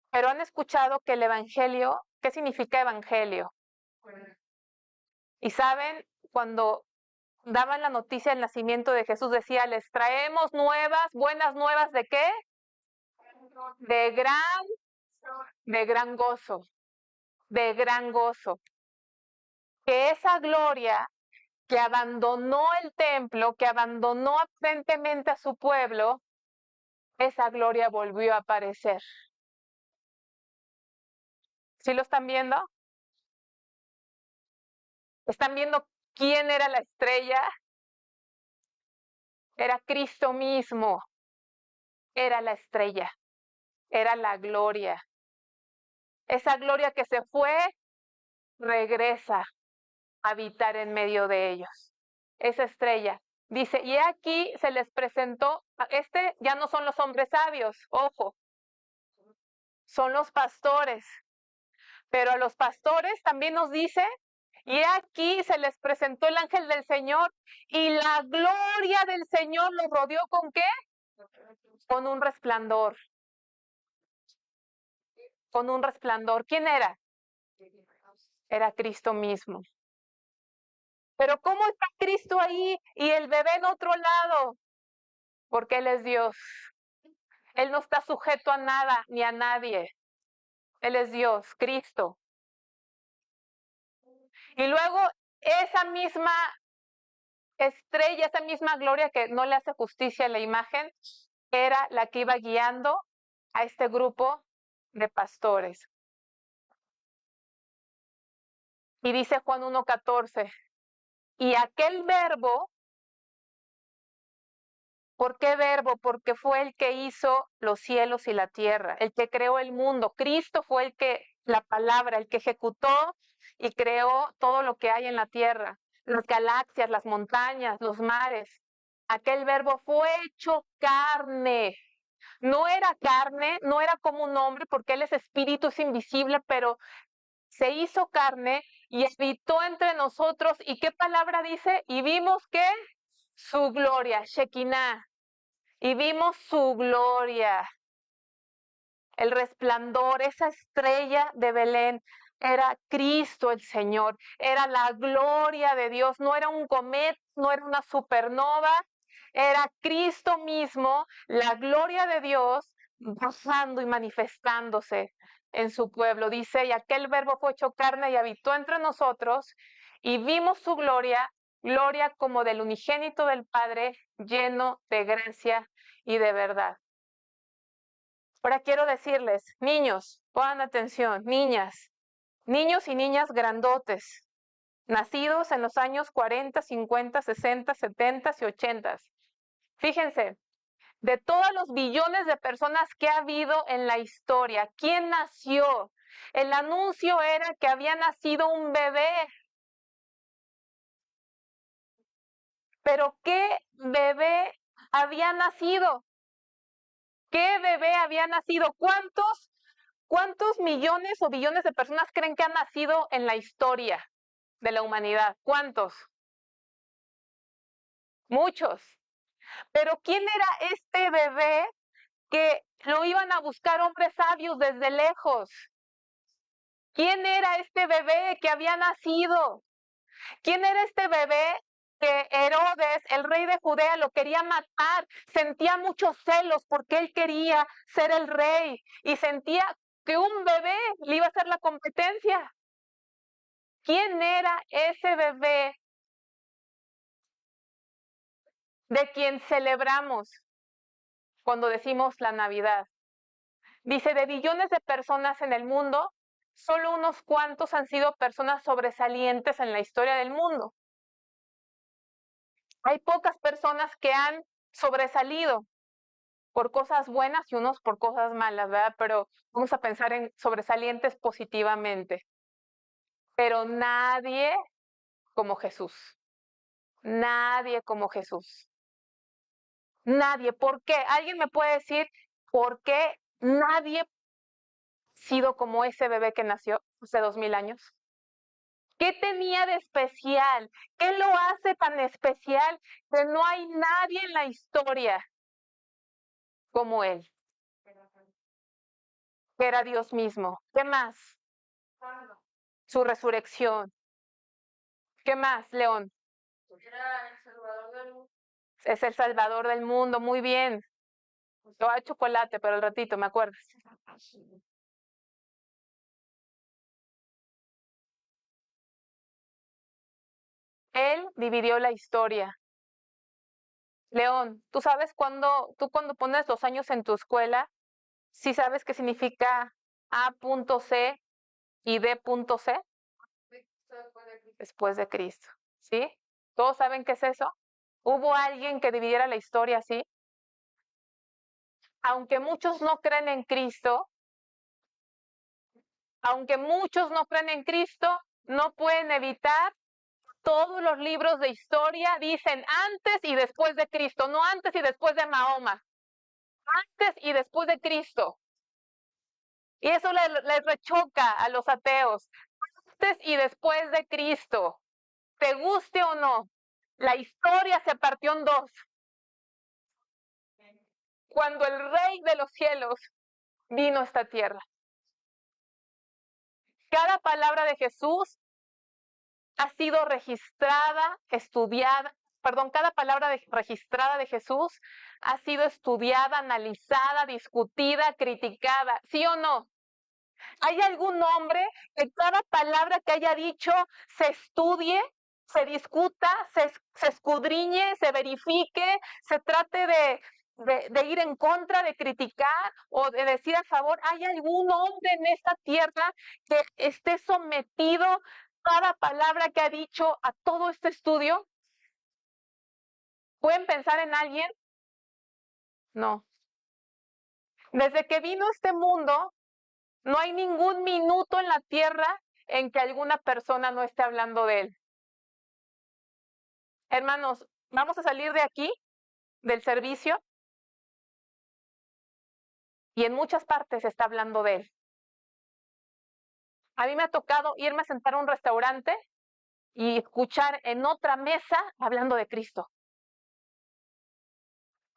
Pero han escuchado que el evangelio, ¿qué significa evangelio? Y saben, cuando daban la noticia del nacimiento de Jesús, decía, les traemos buenas nuevas, ¿de qué? De gran gozo, de gran gozo. Que esa gloria que abandonó el templo, que abandonó aparentemente a su pueblo, esa gloria volvió a aparecer. ¿Sí lo están viendo? ¿Están viendo quién era la estrella? Era Cristo mismo. Era la estrella. Era la gloria. Esa gloria que se fue, regresa a habitar en medio de ellos. Esa estrella. Dice, y aquí se les presentó, ya no son los hombres sabios, ojo, son los pastores. Pero a los pastores también nos dice, y aquí se les presentó el ángel del Señor y la gloria del Señor los rodeó ¿con qué? Con un resplandor. Con un resplandor. ¿Quién era? Era Cristo mismo. Pero ¿cómo está Cristo ahí y el bebé en otro lado? Porque Él es Dios. Él no está sujeto a nada ni a nadie. Él es Dios, Cristo. Y luego esa misma estrella, esa misma gloria que no le hace justicia a la imagen, era la que iba guiando a este grupo de pastores. Y dice Juan 1:14, y aquel verbo, ¿por qué verbo? Porque fue el que hizo los cielos y la tierra, el que creó el mundo. Cristo fue la palabra, el que ejecutó y creó todo lo que hay en la tierra, las galaxias, las montañas, los mares. Aquel verbo fue hecho carne. No era carne, no era como un hombre, porque Él es espíritu, es invisible, pero se hizo carne y habitó entre nosotros. ¿Y qué palabra dice? Y vimos que su gloria, Shekinah. Y vimos su gloria, el resplandor, esa estrella de Belén. Era Cristo el Señor, era la gloria de Dios, no era un cometa, no era una supernova, era Cristo mismo, la gloria de Dios, bajando y manifestándose en su pueblo. Dice, y aquel verbo fue hecho carne y habitó entre nosotros, y vimos su gloria, gloria como del unigénito del Padre, lleno de gracia y de verdad. Ahora quiero decirles, niños, pongan atención, niñas, niños y niñas grandotes, nacidos en los años 40, 50, 60, 70 y 80. Fíjense, de todos los billones de personas que ha habido en la historia, ¿quién nació? El anuncio era que había nacido un bebé. Pero ¿qué bebé había nacido? ¿Qué bebé había nacido? ¿Cuántos millones o billones de personas creen que han nacido en la historia de la humanidad? ¿Cuántos? Muchos. Pero ¿quién era este bebé que lo iban a buscar hombres sabios desde lejos? ¿Quién era este bebé que había nacido? ¿Quién era este bebé que Herodes, el rey de Judea, lo quería matar? Sentía muchos celos porque él quería ser el rey y sentía que un bebé le iba a hacer la competencia. ¿Quién era ese bebé de quien celebramos cuando decimos la Navidad? Dice, de billones de personas en el mundo, solo unos cuantos han sido personas sobresalientes en la historia del mundo. Hay pocas personas que han sobresalido por cosas buenas y unos por cosas malas, ¿verdad? Pero vamos a pensar en sobresalientes positivamente. Pero nadie como Jesús. Nadie como Jesús. Nadie. ¿Por qué? ¿Alguien me puede decir por qué nadie ha sido como ese bebé que nació hace 2000 años? ¿Qué tenía de especial? ¿Qué lo hace tan especial que no hay nadie en la historia como él? Que era Dios mismo. ¿Qué más? Su resurrección. ¿Qué más, León? Era el Salvador del mundo. Es el Salvador del mundo, muy bien. Yo hago chocolate, pero al ratito, ¿me acuerdas? Él dividió la historia. León, ¿tú sabes cuando pones los años en tu escuela, sí sabes qué significa A.C y D.C? Después de Cristo, ¿sí? ¿Todos saben qué es eso? ¿Hubo alguien que dividiera la historia así? Aunque muchos no creen en Cristo, no pueden evitar. Todos los libros de historia dicen antes y después de Cristo, no antes y después de Mahoma, antes y después de Cristo. Y eso les rechoca a los ateos, antes y después de Cristo. Te guste o no, la historia se partió en dos. Cuando el Rey de los cielos vino a esta tierra. Cada palabra de Jesús ha sido registrada, cada palabra registrada de Jesús ha sido estudiada, analizada, discutida, criticada, ¿sí o no? ¿Hay algún hombre que cada palabra que haya dicho se estudie, se discuta, se escudriñe, se verifique, se trate de ir en contra, de criticar o de decir a favor? ¿Hay algún hombre en esta tierra que esté sometido cada palabra que ha dicho a todo este estudio? ¿Pueden pensar en alguien? No. Desde que vino a este mundo, no hay ningún minuto en la tierra en que alguna persona no esté hablando de él. Hermanos, vamos a salir de aquí, del servicio, y en muchas partes se está hablando de él. A mí me ha tocado irme a sentar a un restaurante y escuchar en otra mesa hablando de Cristo.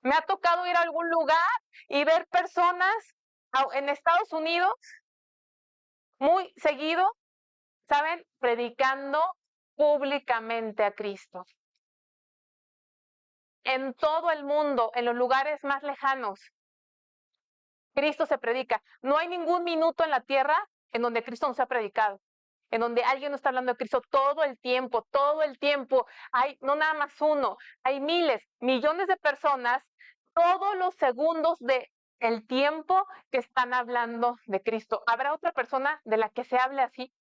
Me ha tocado ir a algún lugar y ver personas en Estados Unidos muy seguido, ¿saben? Predicando públicamente a Cristo. En todo el mundo, en los lugares más lejanos, Cristo se predica. No hay ningún minuto en la tierra en donde Cristo no se ha predicado. en donde alguien no está hablando de Cristo todo el tiempo, hay no nada más uno, hay miles, millones de personas todos los segundos de el tiempo que están hablando de Cristo. ¿Habrá otra persona de la que se hable así?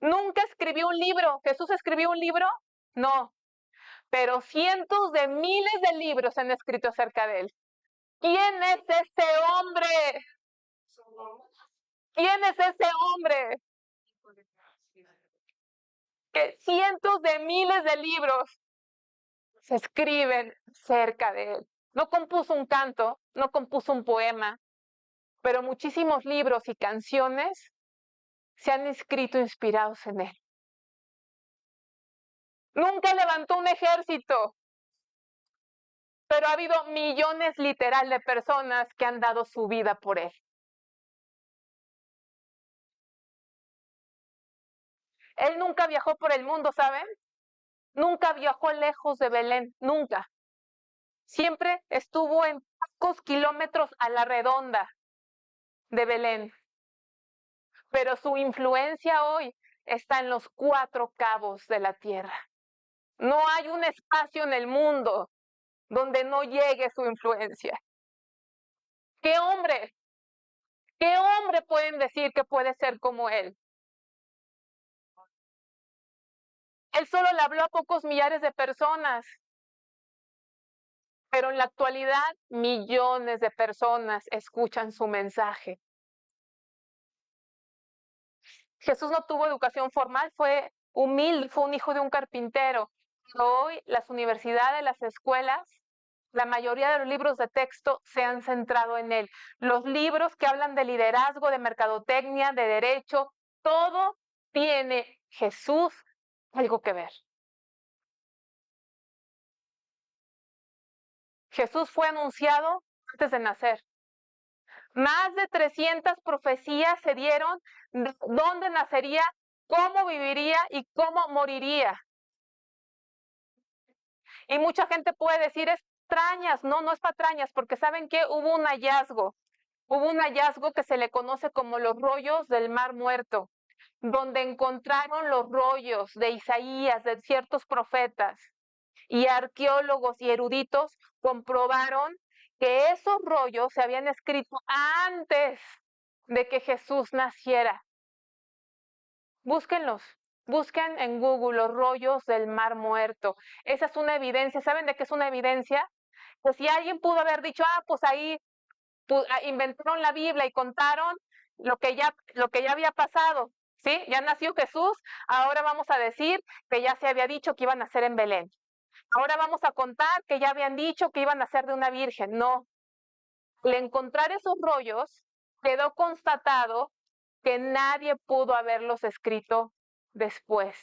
Nunca escribió un libro. ¿Jesús escribió un libro? No, pero cientos de miles de libros se han escrito acerca de él. ¿Quién es ese hombre? ¿Quién es ese hombre? Que cientos de miles de libros se escriben cerca de él. No compuso un canto, no compuso un poema, pero muchísimos libros y canciones se han escrito inspirados en él. Nunca levantó un ejército, pero ha habido millones literal de personas que han dado su vida por él. Él nunca viajó por el mundo, ¿saben? Nunca viajó lejos de Belén, nunca. Siempre estuvo en pocos kilómetros a la redonda de Belén. Pero su influencia hoy está en los 4 cabos de la tierra. No hay un espacio en el mundo donde no llegue su influencia. ¿Qué hombre pueden decir que puede ser como él? Él solo le habló a pocos millares de personas, pero en la actualidad millones de personas escuchan su mensaje. Jesús no tuvo educación formal, fue humilde, fue un hijo de un carpintero. Hoy las universidades, las escuelas, la mayoría de los libros de texto se han centrado en él. Los libros que hablan de liderazgo, de mercadotecnia, de derecho, todo tiene Jesús algo que ver. Jesús fue anunciado antes de nacer. Más de 300 profecías se dieron de dónde nacería, cómo viviría y cómo moriría. Y mucha gente puede decir, es patrañas. No, no es patrañas, porque ¿saben qué? Hubo un hallazgo. Hubo un hallazgo que se le conoce como los rollos del Mar Muerto, donde encontraron los rollos de Isaías, de ciertos profetas. Y arqueólogos y eruditos comprobaron que esos rollos se habían escrito antes de que Jesús naciera. Búsquenlos, busquen en Google los rollos del Mar Muerto. Esa es una evidencia. ¿Saben de qué es una evidencia? Pues si alguien pudo haber dicho, pues ahí inventaron la Biblia y contaron lo que ya había pasado, ¿sí? Ya nació Jesús, ahora vamos a decir que ya se había dicho que iban a nacer en Belén. Ahora vamos a contar que ya habían dicho que iban a ser de una virgen. No. Al encontrar esos rollos, quedó constatado que nadie pudo haberlos escrito después.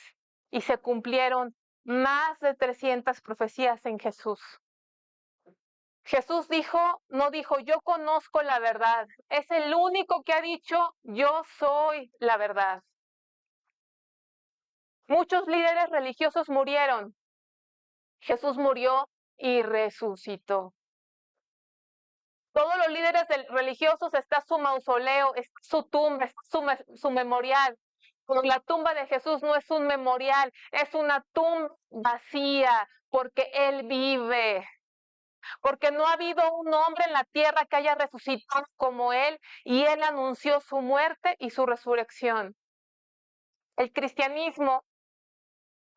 Y se cumplieron más de 300 profecías en Jesús. Jesús no dijo, yo conozco la verdad. Es el único que ha dicho, yo soy la verdad. Muchos líderes religiosos murieron. Jesús murió y resucitó. Todos los líderes religiosos está su mausoleo, está su tumba, está su memorial. Pero la tumba de Jesús no es un memorial, es una tumba vacía, porque Él vive. Porque no ha habido un hombre en la tierra que haya resucitado como Él, y Él anunció su muerte y su resurrección. El cristianismo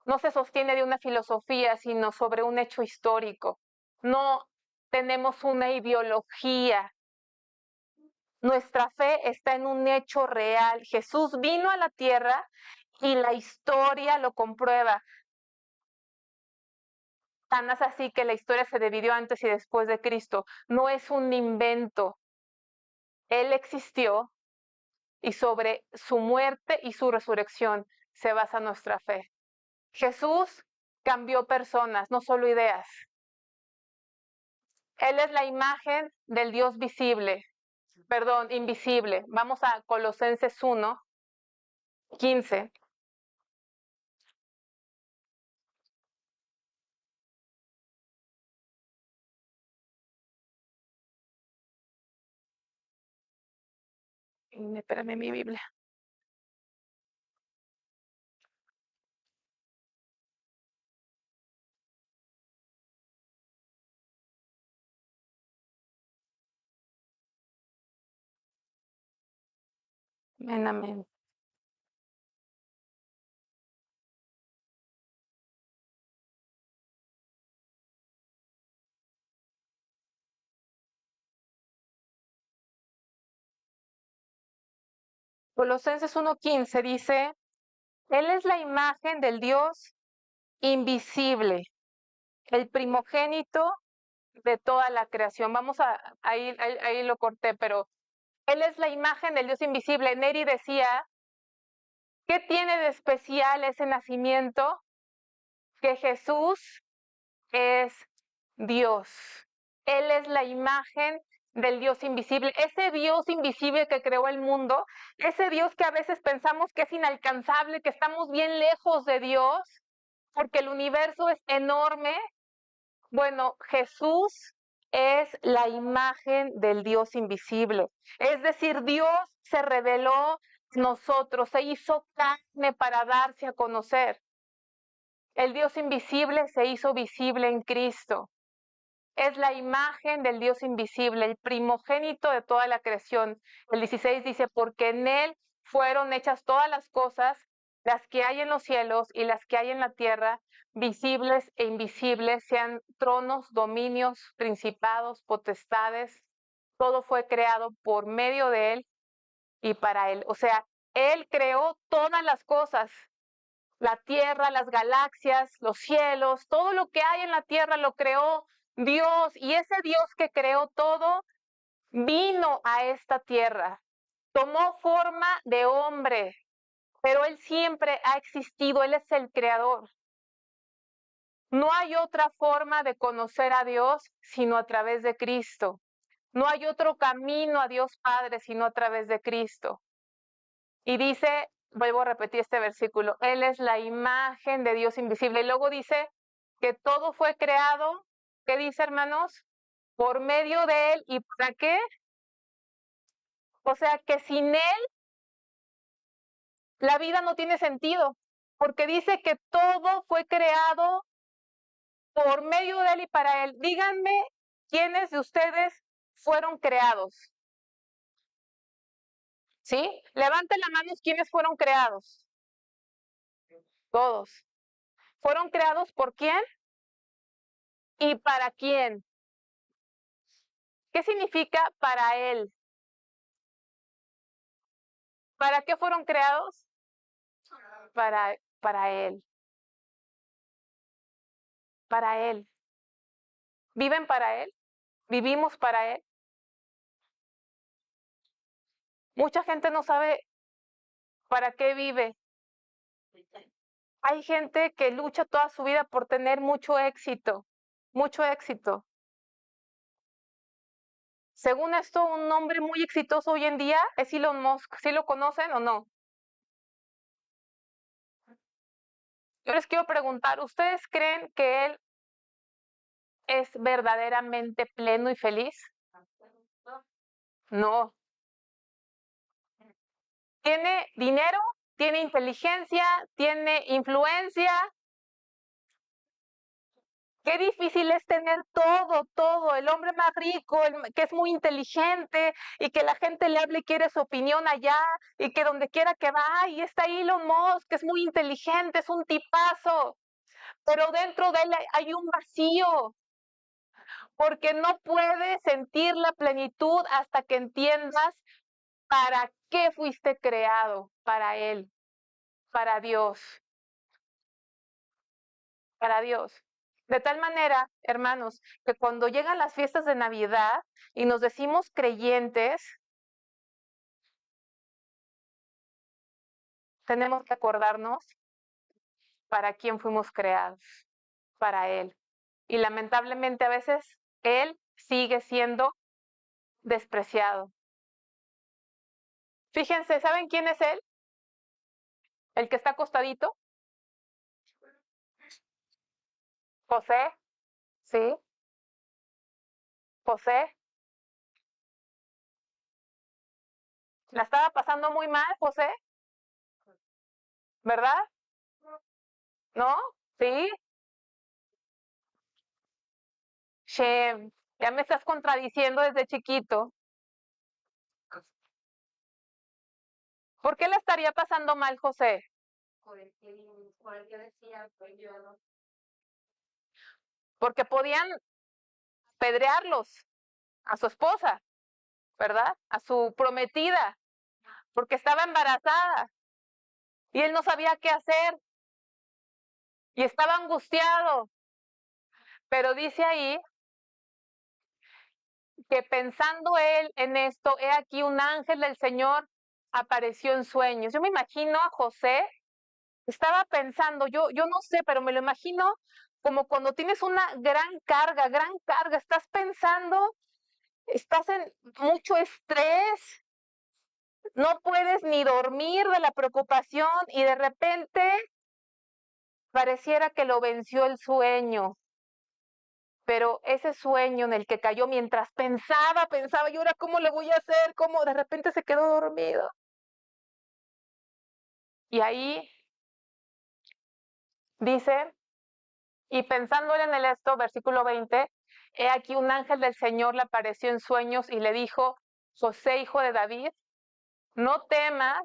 no se sostiene de una filosofía, sino sobre un hecho histórico. No tenemos una ideología. Nuestra fe está en un hecho real. Jesús vino a la tierra y la historia lo comprueba. Tan es así que la historia se dividió antes y después de Cristo. No es un invento. Él existió y sobre su muerte y su resurrección se basa nuestra fe. Jesús cambió personas, no solo ideas. Él es la imagen del Dios invisible. Vamos a Colosenses 1:15. Espérame mi Biblia. Amén, amén. Colosenses 1:15 dice, Él es la imagen del Dios invisible, el primogénito de toda la creación. Ahí lo corté, pero Él es la imagen del Dios invisible. Neri decía, ¿qué tiene de especial ese nacimiento? Que Jesús es Dios. Él es la imagen del Dios invisible, ese Dios invisible que creó el mundo, ese Dios que a veces pensamos que es inalcanzable, que estamos bien lejos de Dios, porque el universo es enorme. Bueno, Jesús es la imagen del Dios invisible. Es decir, Dios se reveló a nosotros, se hizo carne para darse a conocer. El Dios invisible se hizo visible en Cristo. Es la imagen del Dios invisible, el primogénito de toda la creación. El 16 dice, porque en Él fueron hechas todas las cosas, las que hay en los cielos y las que hay en la tierra, visibles e invisibles, sean tronos, dominios, principados, potestades. Todo fue creado por medio de Él y para Él. O sea, Él creó todas las cosas. La tierra, las galaxias, los cielos, todo lo que hay en la tierra lo creó Dios, y ese Dios que creó todo vino a esta tierra, tomó forma de hombre, pero Él siempre ha existido, Él es el creador. No hay otra forma de conocer a Dios sino a través de Cristo. No hay otro camino a Dios Padre sino a través de Cristo. Y dice, vuelvo a repetir este versículo, Él es la imagen de Dios invisible. Y luego dice que todo fue creado, ¿qué dice, hermanos? Por medio de Él. ¿Y para qué? O sea, que sin Él la vida no tiene sentido, porque dice que todo fue creado por medio de Él y para Él. Díganme, ¿quiénes de ustedes fueron creados? ¿Sí? Levanten la mano, ¿quiénes fueron creados? Todos. ¿Fueron creados por quién? ¿Y para quién? ¿Qué significa para Él? ¿Para qué fueron creados? Para Él. Para Él. ¿Viven para Él? ¿Vivimos para Él? Mucha gente no sabe para qué vive. Hay gente que lucha toda su vida por tener mucho éxito. Mucho éxito. Según esto, un hombre muy exitoso hoy en día es Elon Musk. ¿Sí lo conocen o no? Yo les quiero preguntar, ¿ustedes creen que él es verdaderamente pleno y feliz? No. Tiene dinero, tiene inteligencia, tiene influencia. Qué difícil es tener todo, el hombre más rico, que es muy inteligente y que la gente le hable y quiere su opinión allá y que donde quiera que va, y está Elon Musk, que es muy inteligente, es un tipazo, pero dentro de él hay un vacío, porque no puedes sentir la plenitud hasta que entiendas para qué fuiste creado, para Él, para Dios, para Dios. De tal manera, hermanos, que cuando llegan las fiestas de Navidad y nos decimos creyentes, tenemos que acordarnos para quién fuimos creados, para Él. Y lamentablemente a veces Él sigue siendo despreciado. Fíjense, ¿saben quién es Él? El que está acostadito. José, ¿sí? José. La estaba pasando muy mal, José, ¿verdad? ¿No? Sí. Che, ya me estás contradiciendo desde chiquito. ¿Por qué le estaría pasando mal José? Porque podían apedrearlos a su esposa, ¿verdad? A su prometida, porque estaba embarazada y él no sabía qué hacer y estaba angustiado. Pero dice ahí que pensando él en esto, he aquí un ángel del Señor apareció en sueños. Yo me imagino a José, estaba pensando, yo no sé, pero me lo imagino como cuando tienes una gran carga, estás pensando, estás en mucho estrés, no puedes ni dormir de la preocupación y de repente pareciera que lo venció el sueño. Pero ese sueño en el que cayó mientras pensaba, ¿y ahora cómo le voy a hacer? ¿Cómo? De repente se quedó dormido. Y ahí dice, y pensando él en esto, versículo 20, he aquí un ángel del Señor le apareció en sueños y le dijo, José, hijo de David, no temas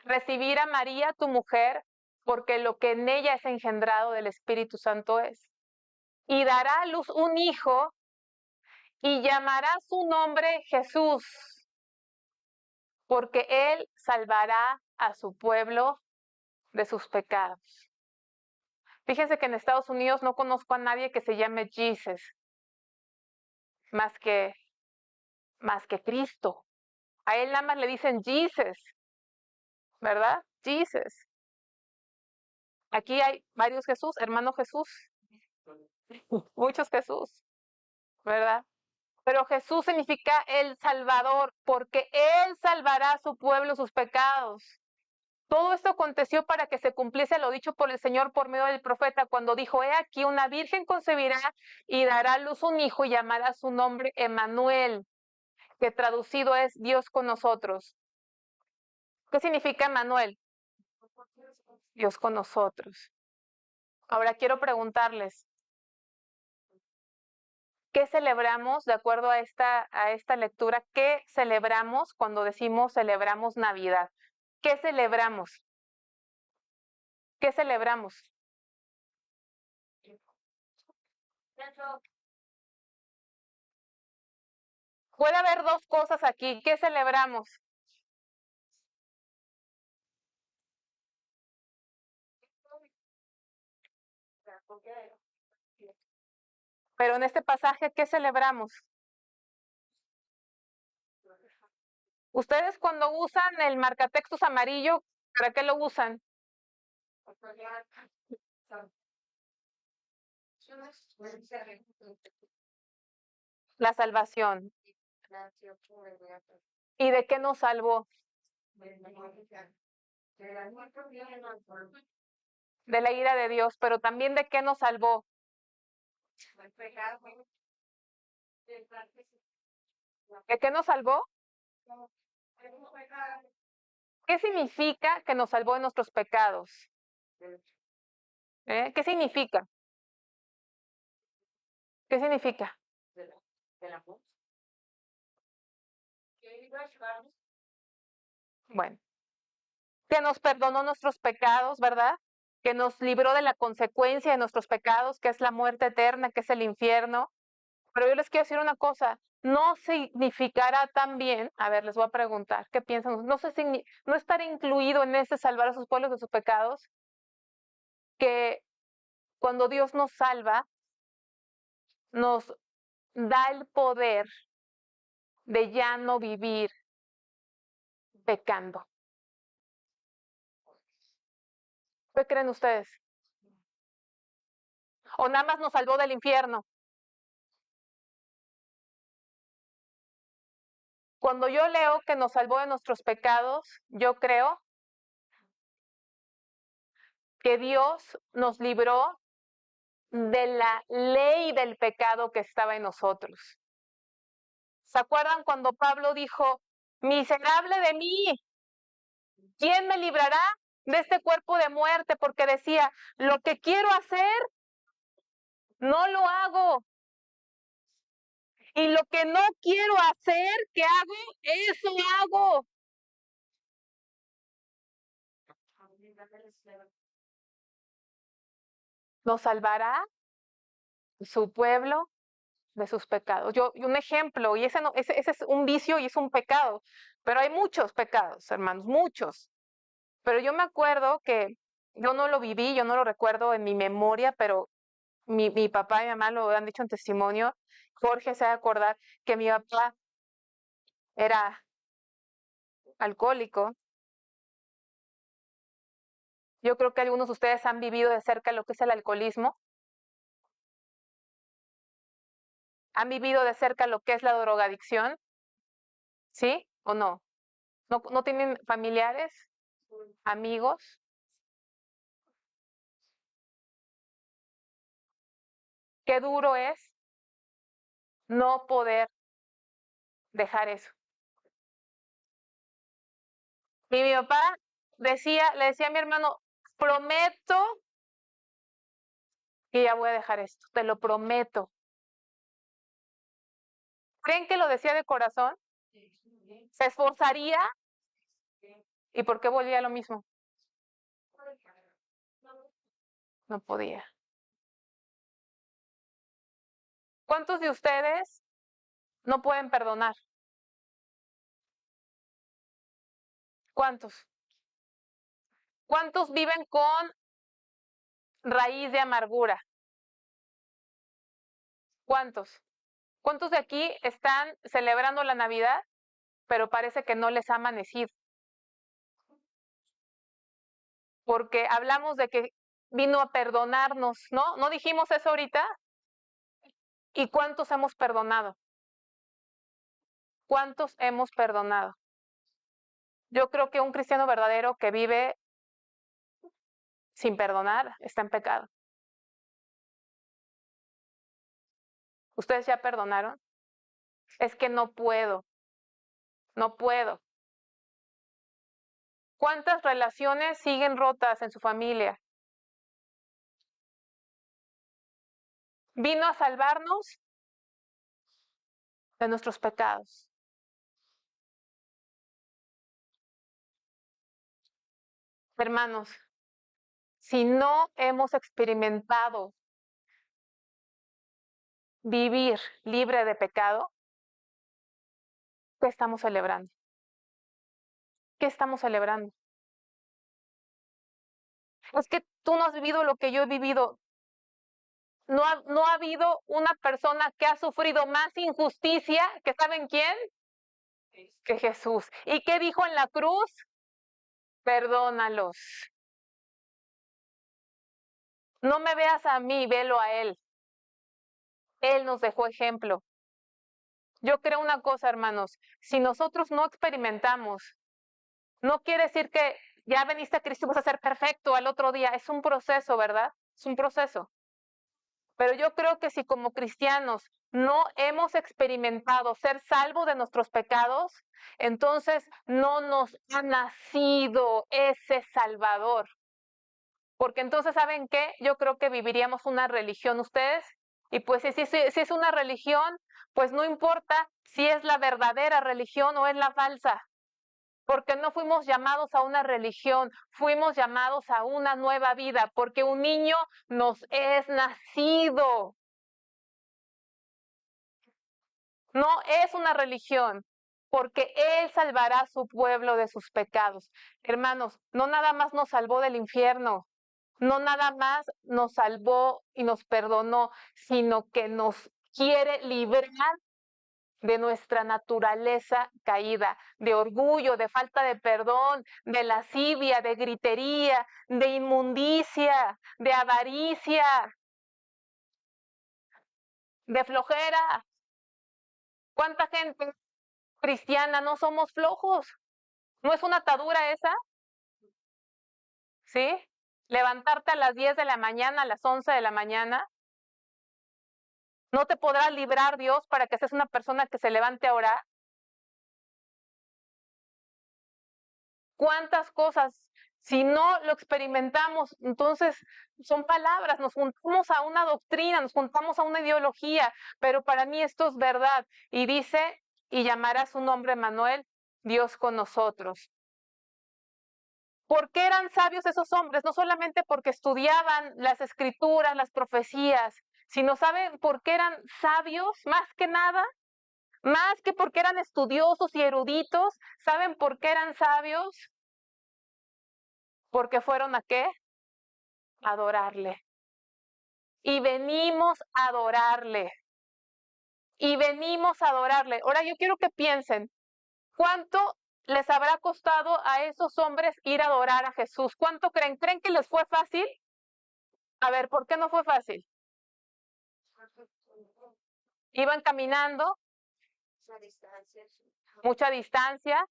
recibir a María, tu mujer, porque lo que en ella es engendrado del Espíritu Santo es. Y dará a luz un hijo y llamará su nombre Jesús, porque él salvará a su pueblo de sus pecados. Fíjense que en Estados Unidos no conozco a nadie que se llame Jesus, más que Cristo. A él nada más le dicen Jesus, ¿verdad? Jesus. Aquí hay varios Jesús, hermano Jesús, muchos Jesús, ¿verdad? Pero Jesús significa el Salvador, porque Él salvará a su pueblo sus pecados. Todo esto aconteció para que se cumpliese lo dicho por el Señor por medio del profeta, cuando dijo, he aquí una virgen concebirá y dará a luz un hijo y llamará su nombre Emmanuel, que traducido es Dios con nosotros. ¿Qué significa Emmanuel? Dios con nosotros. Ahora quiero preguntarles, ¿qué celebramos de acuerdo a esta lectura? ¿Qué celebramos cuando decimos celebramos Navidad? ¿Qué celebramos? ¿Qué celebramos? Puede haber dos cosas aquí. ¿Qué celebramos? Pero en este pasaje, ¿qué celebramos? Ustedes cuando usan el marcatextos amarillo, ¿para qué lo usan? La salvación. ¿Y de qué nos salvó? De la ira de Dios, pero también de qué nos salvó. ¿De qué nos salvó? ¿Qué significa que nos salvó de nuestros pecados? ¿Qué significa? ¿Qué significa? Bueno, que nos perdonó nuestros pecados, ¿verdad? Que nos libró de la consecuencia de nuestros pecados, que es la muerte eterna, que es el infierno. Pero yo les quiero decir una cosa, no significará también, a ver, les voy a preguntar, ¿qué piensan? ¿No estará incluido en ese salvar a sus pueblos de sus pecados? Que cuando Dios nos salva, nos da el poder de ya no vivir pecando. ¿Qué creen ustedes? ¿O nada más nos salvó del infierno? Cuando yo leo que nos salvó de nuestros pecados, yo creo que Dios nos libró de la ley del pecado que estaba en nosotros. ¿Se acuerdan cuando Pablo dijo, miserable de mí, ¿quién me librará de este cuerpo de muerte? Porque decía, lo que quiero hacer, no lo hago. Y lo que no quiero hacer, ¿qué hago? Eso hago. ¿Nos salvará su pueblo de sus pecados? Y un ejemplo, y ese es un vicio y es un pecado, pero hay muchos pecados, hermanos, muchos. Pero yo me acuerdo que yo no lo viví, yo no lo recuerdo en mi memoria, pero mi papá y mi mamá lo han dicho en testimonio. Jorge se va a acordar que mi papá era alcohólico. Yo creo que algunos de ustedes han vivido de cerca lo que es el alcoholismo. ¿Han vivido de cerca lo que es la drogadicción? ¿Sí o no? ¿No tienen familiares, amigos? Qué duro es no poder dejar eso. Y mi papá le decía a mi hermano, prometo que ya voy a dejar esto, te lo prometo. ¿Creen que lo decía de corazón? ¿Se esforzaría? ¿Y por qué volvía a lo mismo? No podía. ¿Cuántos de ustedes no pueden perdonar? ¿Cuántos? ¿Cuántos viven con raíz de amargura? ¿Cuántos? ¿Cuántos de aquí están celebrando la Navidad, pero parece que no les ha amanecido? Porque hablamos de que vino a perdonarnos, ¿no? ¿No dijimos eso ahorita? ¿Y cuántos hemos perdonado? ¿Cuántos hemos perdonado? Yo creo que un cristiano verdadero que vive sin perdonar está en pecado. ¿Ustedes ya perdonaron? Es que no puedo. No puedo. ¿Cuántas relaciones siguen rotas en su familia? Vino a salvarnos de nuestros pecados. Hermanos, si no hemos experimentado vivir libre de pecado, ¿qué estamos celebrando? ¿Qué estamos celebrando? Es que tú no has vivido lo que yo he vivido. No ha habido una persona que ha sufrido más injusticia que ¿saben quién? Que Jesús. ¿Y qué dijo en la cruz? Perdónalos. No me veas a mí, velo a Él. Él nos dejó ejemplo. Yo creo una cosa, hermanos, si nosotros no experimentamos, no quiere decir que ya veniste a Cristo y vas a ser perfecto al otro día. Es un proceso, ¿verdad? Es un proceso. Pero yo creo que si como cristianos no hemos experimentado ser salvos de nuestros pecados, entonces no nos ha nacido ese Salvador. Porque entonces, ¿saben qué? Yo creo que viviríamos una religión ustedes. Y pues si es una religión, pues no importa si es la verdadera religión o es la falsa. Porque no fuimos llamados a una religión, fuimos llamados a una nueva vida, porque un niño nos es nacido. No es una religión, porque Él salvará a su pueblo de sus pecados. Hermanos, no nada más nos salvó del infierno, no nada más nos salvó y nos perdonó, sino que nos quiere librar de nuestra naturaleza caída, de orgullo, de falta de perdón, de lascivia, de gritería, de inmundicia, de avaricia, de flojera. ¿Cuánta gente cristiana no somos flojos? ¿No es una atadura esa? ¿Sí? Levantarte a las 10 de la mañana, a las 11 de la mañana. ¿No te podrá librar Dios para que seas una persona que se levante a orar? ¿Cuántas cosas Si no lo experimentamos, entonces son palabras, nos juntamos a una doctrina, nos juntamos a una ideología, pero para mí esto es verdad. Y dice, y llamará su nombre Emmanuel, Dios con nosotros. ¿Por qué eran sabios esos hombres? No solamente porque estudiaban las escrituras, las profecías, sino ¿saben por qué eran sabios? Más que nada, más que porque eran estudiosos y eruditos, ¿saben por qué eran sabios? Porque fueron ¿a qué? A adorarle. Y venimos a adorarle. Y venimos a adorarle. Ahora yo quiero que piensen, ¿cuánto les habrá costado a esos hombres ir a adorar a Jesús? ¿Cuánto creen? ¿Creen que les fue fácil? A ver, ¿por qué no fue fácil? Iban caminando, mucha distancia.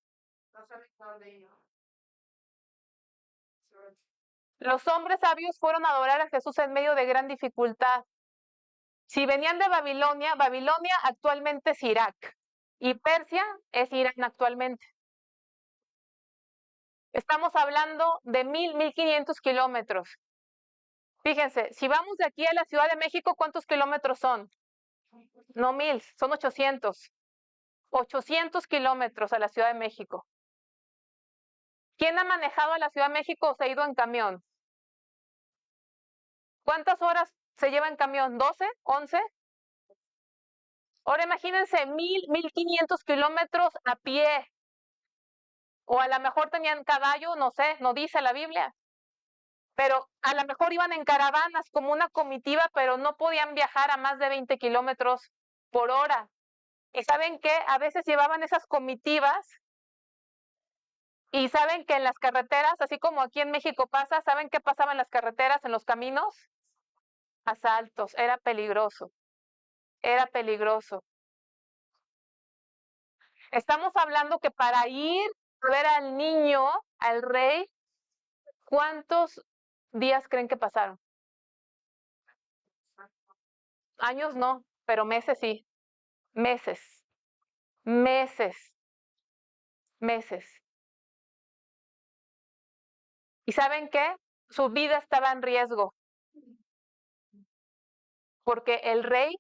Los hombres sabios fueron a adorar a Jesús en medio de gran dificultad. Si venían de Babilonia, Babilonia actualmente es Irak y Persia es Irán actualmente. Estamos hablando de 1,500 kilómetros. Fíjense, si vamos de aquí a la Ciudad de México, ¿cuántos kilómetros son? No 1,000, son 800. 800 kilómetros a la Ciudad de México. ¿Quién ha manejado a la Ciudad de México o se ha ido en camión? ¿Cuántas horas se lleva en camión? ¿12? ¿11? Ahora imagínense 1,000, 1,500 kilómetros a pie. O a lo mejor tenían caballo, no sé, no dice la Biblia. Pero a lo mejor iban en caravanas como una comitiva, pero no podían viajar a más de 20 kilómetros por hora. ¿Y saben qué? A veces llevaban esas comitivas y saben que en las carreteras, así como aquí en México pasa, ¿saben qué pasaba en las carreteras, en los caminos? Asaltos, era peligroso, era peligroso. Estamos hablando que para ir a ver al niño, al rey, ¿cuántos días creen que pasaron? Años no, pero meses sí. Meses, meses, meses. ¿Y saben qué? Su vida estaba en riesgo. Porque el rey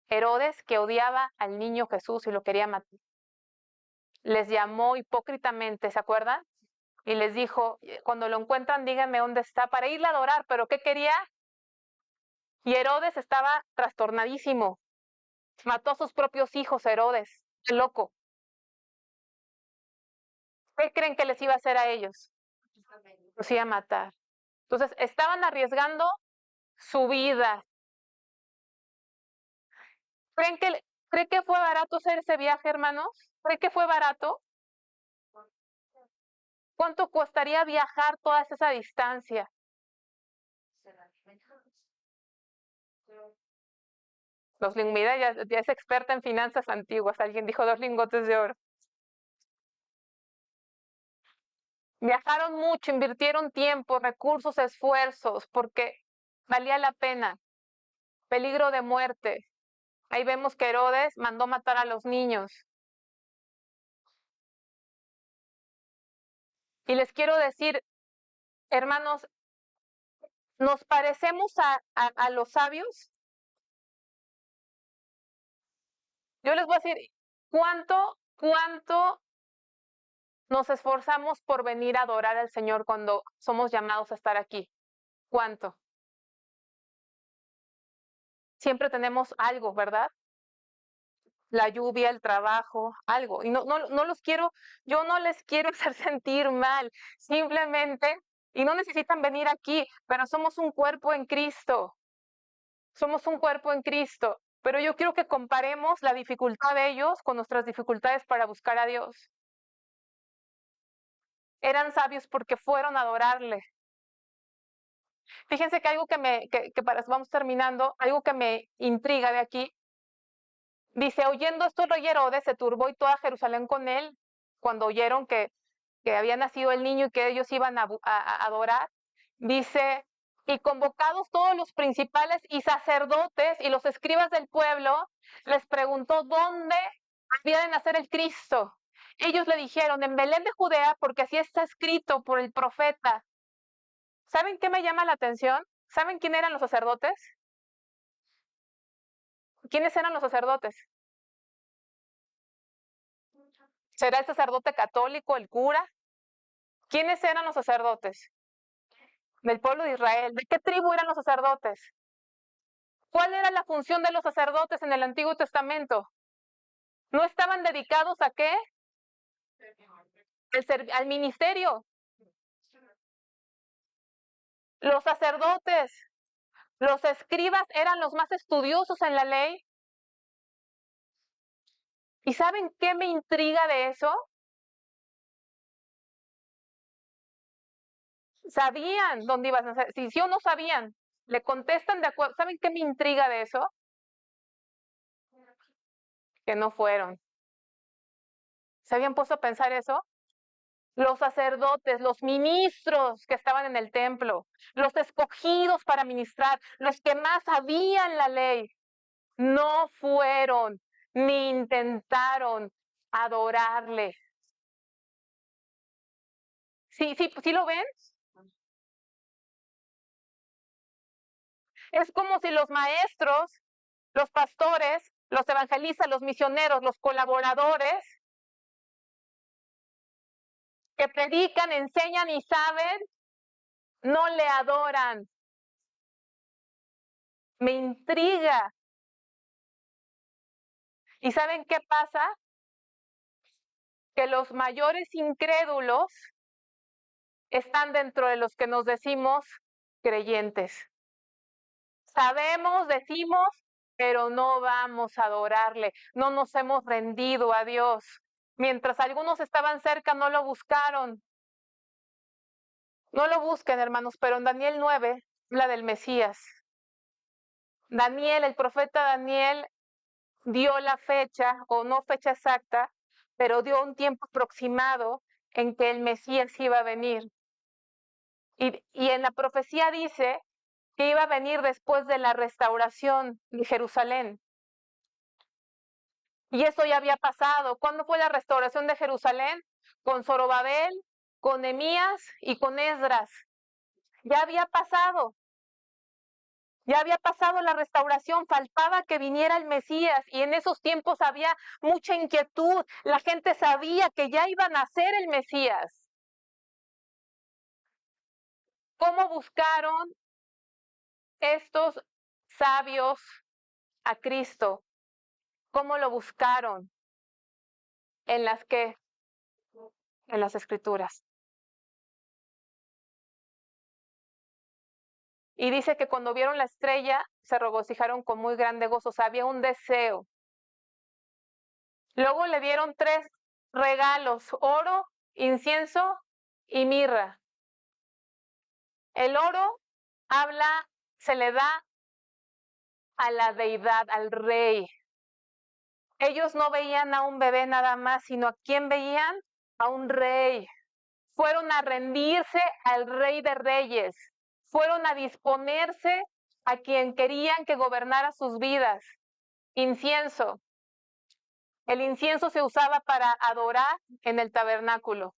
Herodes, que odiaba al niño Jesús y lo quería matar, les llamó hipócritamente, ¿se acuerdan? Y les dijo, cuando lo encuentran, díganme dónde está para irle a adorar, pero ¿qué quería? Y Herodes estaba trastornadísimo. Mató a sus propios hijos, Herodes, qué loco. ¿Qué creen que les iba a hacer a ellos? Los iba a matar. Entonces, estaban arriesgando su vida. ¿Creen que fue barato hacer ese viaje, hermanos? ¿Creen que fue barato? ¿Cuánto costaría viajar toda esa distancia? Mira, ya es experta en finanzas antiguas. Alguien dijo 2 lingotes de oro. Viajaron mucho, invirtieron tiempo, recursos, esfuerzos, porque valía la pena. Peligro de muerte. Ahí vemos que Herodes mandó matar a los niños. Y les quiero decir, hermanos, ¿nos parecemos a los sabios? Yo les voy a decir, ¿cuánto nos esforzamos por venir a adorar al Señor cuando somos llamados a estar aquí? ¿Cuánto? Siempre tenemos algo, ¿verdad? La lluvia, el trabajo, algo. Y no los quiero, yo no les quiero hacer sentir mal, simplemente, y no necesitan venir aquí, pero somos un cuerpo en Cristo. Somos un cuerpo en Cristo. Pero yo quiero que comparemos la dificultad de ellos con nuestras dificultades para buscar a Dios. Eran sabios porque fueron a adorarle. Fíjense que algo vamos terminando, algo que me intriga de aquí. Dice, oyendo esto el rey Herodes se turbó y toda Jerusalén con él, cuando oyeron que había nacido el niño y que ellos iban a adorar. Dice, y convocados todos los principales y sacerdotes y los escribas del pueblo, les preguntó dónde había de nacer el Cristo. Ellos le dijeron, en Belén de Judea, porque así está escrito por el profeta. ¿Saben qué me llama la atención? ¿Saben quién eran los sacerdotes? ¿Quiénes eran los sacerdotes? ¿Será el sacerdote católico, el cura? ¿Quiénes eran los sacerdotes? Del pueblo de Israel. ¿De qué tribu eran los sacerdotes? ¿Cuál era la función de los sacerdotes en el Antiguo Testamento? ¿No estaban dedicados a qué? Al ministerio. Los sacerdotes, los escribas eran los más estudiosos en la ley. ¿Y saben qué me intriga de eso? Sabían dónde iban a hacer. Si sí o no sabían, le contestan de acuerdo. ¿Saben qué me intriga de eso? Que no fueron. ¿Se habían puesto a pensar eso? Los sacerdotes, los ministros que estaban en el templo, los escogidos para ministrar, los que más sabían la ley, no fueron ni intentaron adorarle. ¿Sí lo ven? Es como si los maestros, los pastores, los evangelistas, los misioneros, los colaboradores que predican, enseñan y saben, no le adoran. Me intriga. ¿Y saben qué pasa? Que los mayores incrédulos están dentro de los que nos decimos creyentes. Sabemos, decimos, pero no vamos a adorarle. No nos hemos rendido a Dios. Mientras algunos estaban cerca, no lo buscaron. No lo busquen, hermanos, pero en Daniel 9, la del Mesías. Daniel, el profeta Daniel, dio la fecha, o no fecha exacta, pero dio un tiempo aproximado en que el Mesías iba a venir. Y en la profecía dice que iba a venir después de la restauración de Jerusalén. Y eso ya había pasado. ¿Cuándo fue la restauración de Jerusalén? Con Zorobabel, con Nehemías y con Esdras. Ya había pasado. Ya había pasado la restauración, faltaba que viniera el Mesías y en esos tiempos había mucha inquietud. La gente sabía que ya iba a nacer el Mesías. ¿Cómo buscaron estos sabios a Cristo? ¿Cómo lo buscaron? ¿En las qué? En las Escrituras. Y dice que cuando vieron la estrella se regocijaron con muy grande gozo. O sea, había un deseo. Luego le dieron 3 regalos: oro, incienso y mirra. El oro habla, se le da a la deidad, al rey. Ellos no veían a un bebé nada más, sino ¿a quién veían? A un rey. Fueron a rendirse al Rey de Reyes. Fueron a disponerse a quien querían que gobernara sus vidas. Incienso. El incienso se usaba para adorar en el tabernáculo.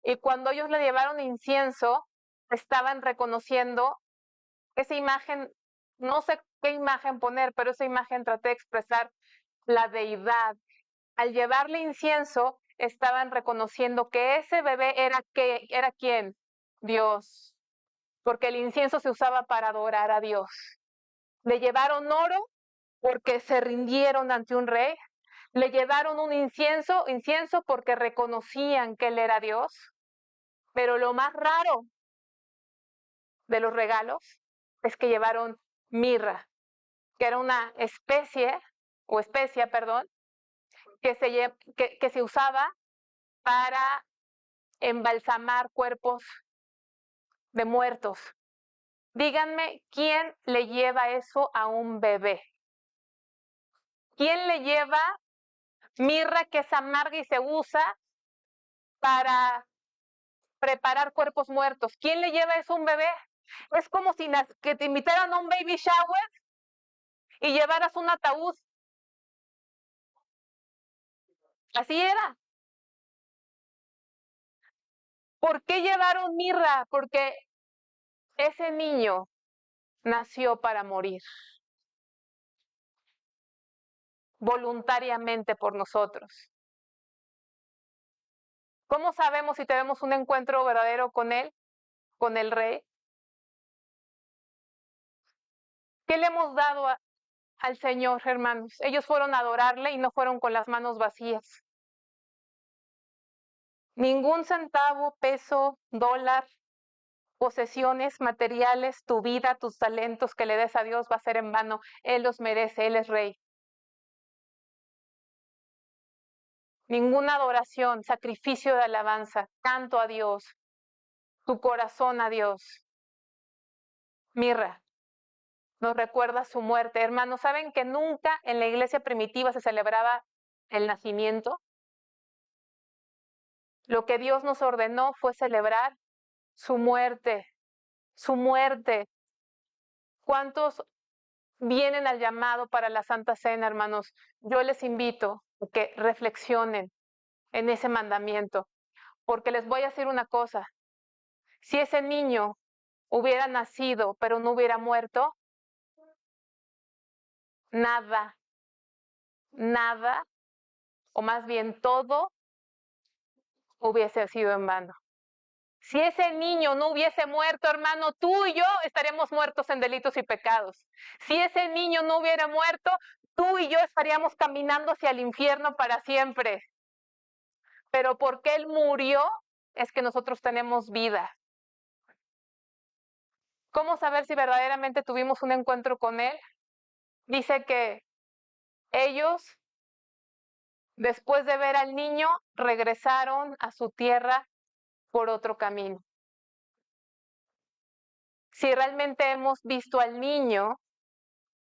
Y cuando ellos le llevaron incienso, estaban reconociendo esa imagen, no sé qué imagen poner, pero esa imagen traté de expresar la deidad. Al llevarle incienso, estaban reconociendo que ese bebé era ¿quién? Dios. Porque el incienso se usaba para adorar a Dios. Le llevaron oro porque se rindieron ante un rey. Le llevaron un incienso porque reconocían que él era Dios. Pero lo más raro de los regalos es que llevaron mirra, que era una especia, que se usaba para embalsamar cuerpos de muertos. Díganme, ¿quién le lleva eso a un bebé? ¿Quién le lleva mirra que es amarga y se usa para preparar cuerpos muertos? ¿Quién le lleva eso a un bebé? Es como si que te invitaran a un baby shower y llevaras un ataúd. Así era. ¿Por qué llevaron mirra? Porque ese niño nació para morir voluntariamente por nosotros. ¿Cómo sabemos si tenemos un encuentro verdadero con Él, con el Rey? ¿Qué le hemos dado al Señor, hermanos? Ellos fueron a adorarle y no fueron con las manos vacías. Ningún centavo, peso, dólar, posesiones materiales, tu vida, tus talentos que le des a Dios va a ser en vano. Él los merece, Él es Rey. Ninguna adoración, sacrificio de alabanza, canto a Dios, tu corazón a Dios. Mirra, nos recuerda su muerte. Hermanos, ¿saben que nunca en la iglesia primitiva se celebraba el nacimiento? Lo que Dios nos ordenó fue celebrar su muerte, su muerte. ¿Cuántos vienen al llamado para la Santa Cena, hermanos? Yo les invito a que reflexionen en ese mandamiento, porque les voy a decir una cosa. Si ese niño hubiera nacido pero no hubiera muerto, nada, o más bien todo, hubiese sido en vano. Si ese niño no hubiese muerto, hermano, tú y yo estaríamos muertos en delitos y pecados. Si ese niño no hubiera muerto, tú y yo estaríamos caminando hacia el infierno para siempre. Pero porque Él murió, es que nosotros tenemos vida. ¿Cómo saber si verdaderamente tuvimos un encuentro con Él? Dice que ellos, después de ver al niño, regresaron a su tierra por otro camino. Si realmente hemos visto al niño,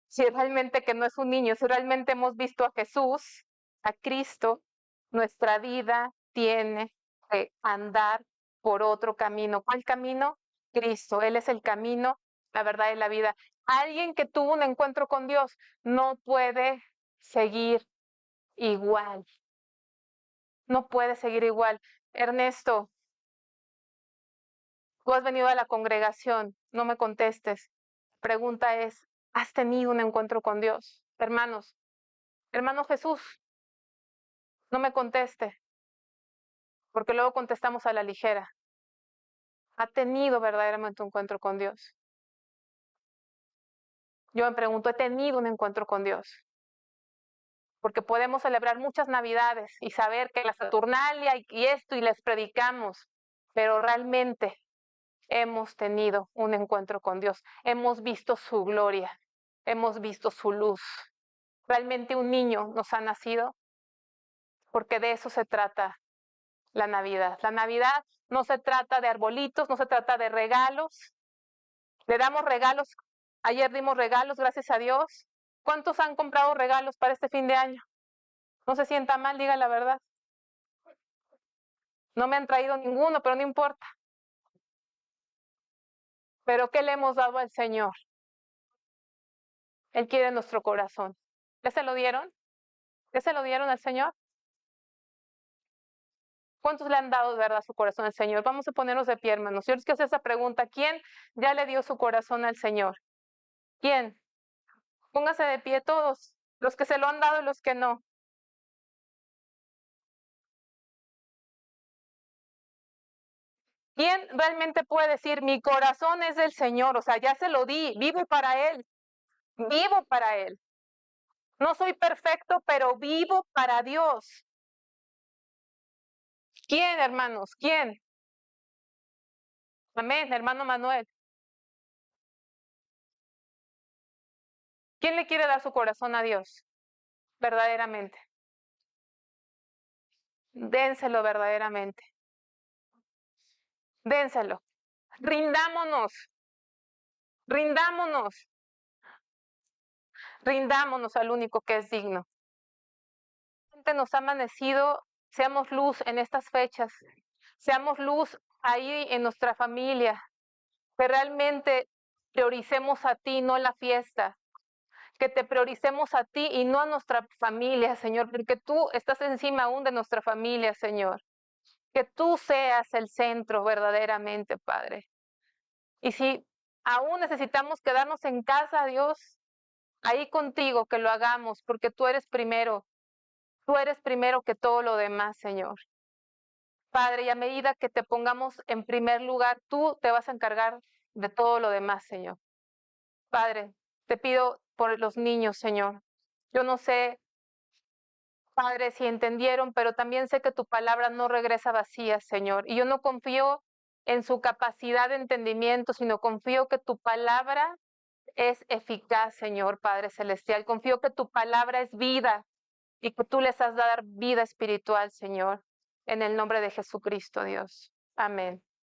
si realmente que no es un niño, si realmente hemos visto a Jesús, a Cristo, nuestra vida tiene que andar por otro camino. ¿Cuál camino? Cristo. Él es el camino, la verdad y la vida. Alguien que tuvo un encuentro con Dios no puede seguir igual. No puede seguir igual. Ernesto, tú has venido a la congregación, no me contestes. Pregunta es, ¿has tenido un encuentro con Dios? Hermanos, hermano Jesús, no me conteste, porque luego contestamos a la ligera. ¿Ha tenido verdaderamente un encuentro con Dios? Yo me pregunto, ¿he tenido un encuentro con Dios? Porque podemos celebrar muchas Navidades y saber que la Saturnalia y esto y les predicamos, pero realmente hemos tenido un encuentro con Dios. Hemos visto su gloria, hemos visto su luz. Realmente un niño nos ha nacido, porque de eso se trata la Navidad. La Navidad no se trata de arbolitos, no se trata de regalos. Le damos regalos. Ayer dimos regalos, gracias a Dios. ¿Cuántos han comprado regalos para este fin de año? No se sienta mal, diga la verdad. No me han traído ninguno, pero no importa. Pero ¿qué le hemos dado al Señor? Él quiere nuestro corazón. ¿Ya se lo dieron? ¿Ya se lo dieron al Señor? ¿Cuántos le han dado de verdad su corazón al Señor? Vamos a ponernos de pie, hermanos. Yo les quiero hacer esa pregunta. ¿Quién ya le dio su corazón al Señor? ¿Quién? Pónganse de pie todos, los que se lo han dado y los que no. ¿Quién realmente puede decir, mi corazón es del Señor? O sea, ya se lo di, vivo para Él, vivo para Él. No soy perfecto, pero vivo para Dios. ¿Quién, hermanos? ¿Quién? Amén, hermano Manuel. ¿Quién le quiere dar su corazón a Dios? Verdaderamente. Dénselo verdaderamente. Dénselo. Rindámonos. Rindámonos. Rindámonos al único que es digno. Nos ha amanecido, seamos luz en estas fechas. Seamos luz ahí en nuestra familia. Que realmente prioricemos a ti, no la fiesta. Que te prioricemos a ti y no a nuestra familia, Señor, porque tú estás encima aún de nuestra familia, Señor. que tú seas el centro verdaderamente, Padre. Y si aún necesitamos quedarnos en casa, Dios, ahí contigo que lo hagamos, porque tú eres primero que todo lo demás, Señor. Padre, y a medida que te pongamos en primer lugar, tú te vas a encargar de todo lo demás, Señor. Padre, te pido por los niños, Señor. Yo no sé, Padre, si entendieron, pero también sé que tu palabra no regresa vacía, Señor. Y yo no confío en su capacidad de entendimiento, sino confío que tu palabra es eficaz, Señor Padre Celestial. Confío que tu palabra es vida y que tú les has de dar vida espiritual, Señor. En el nombre de Jesucristo, Dios. Amén.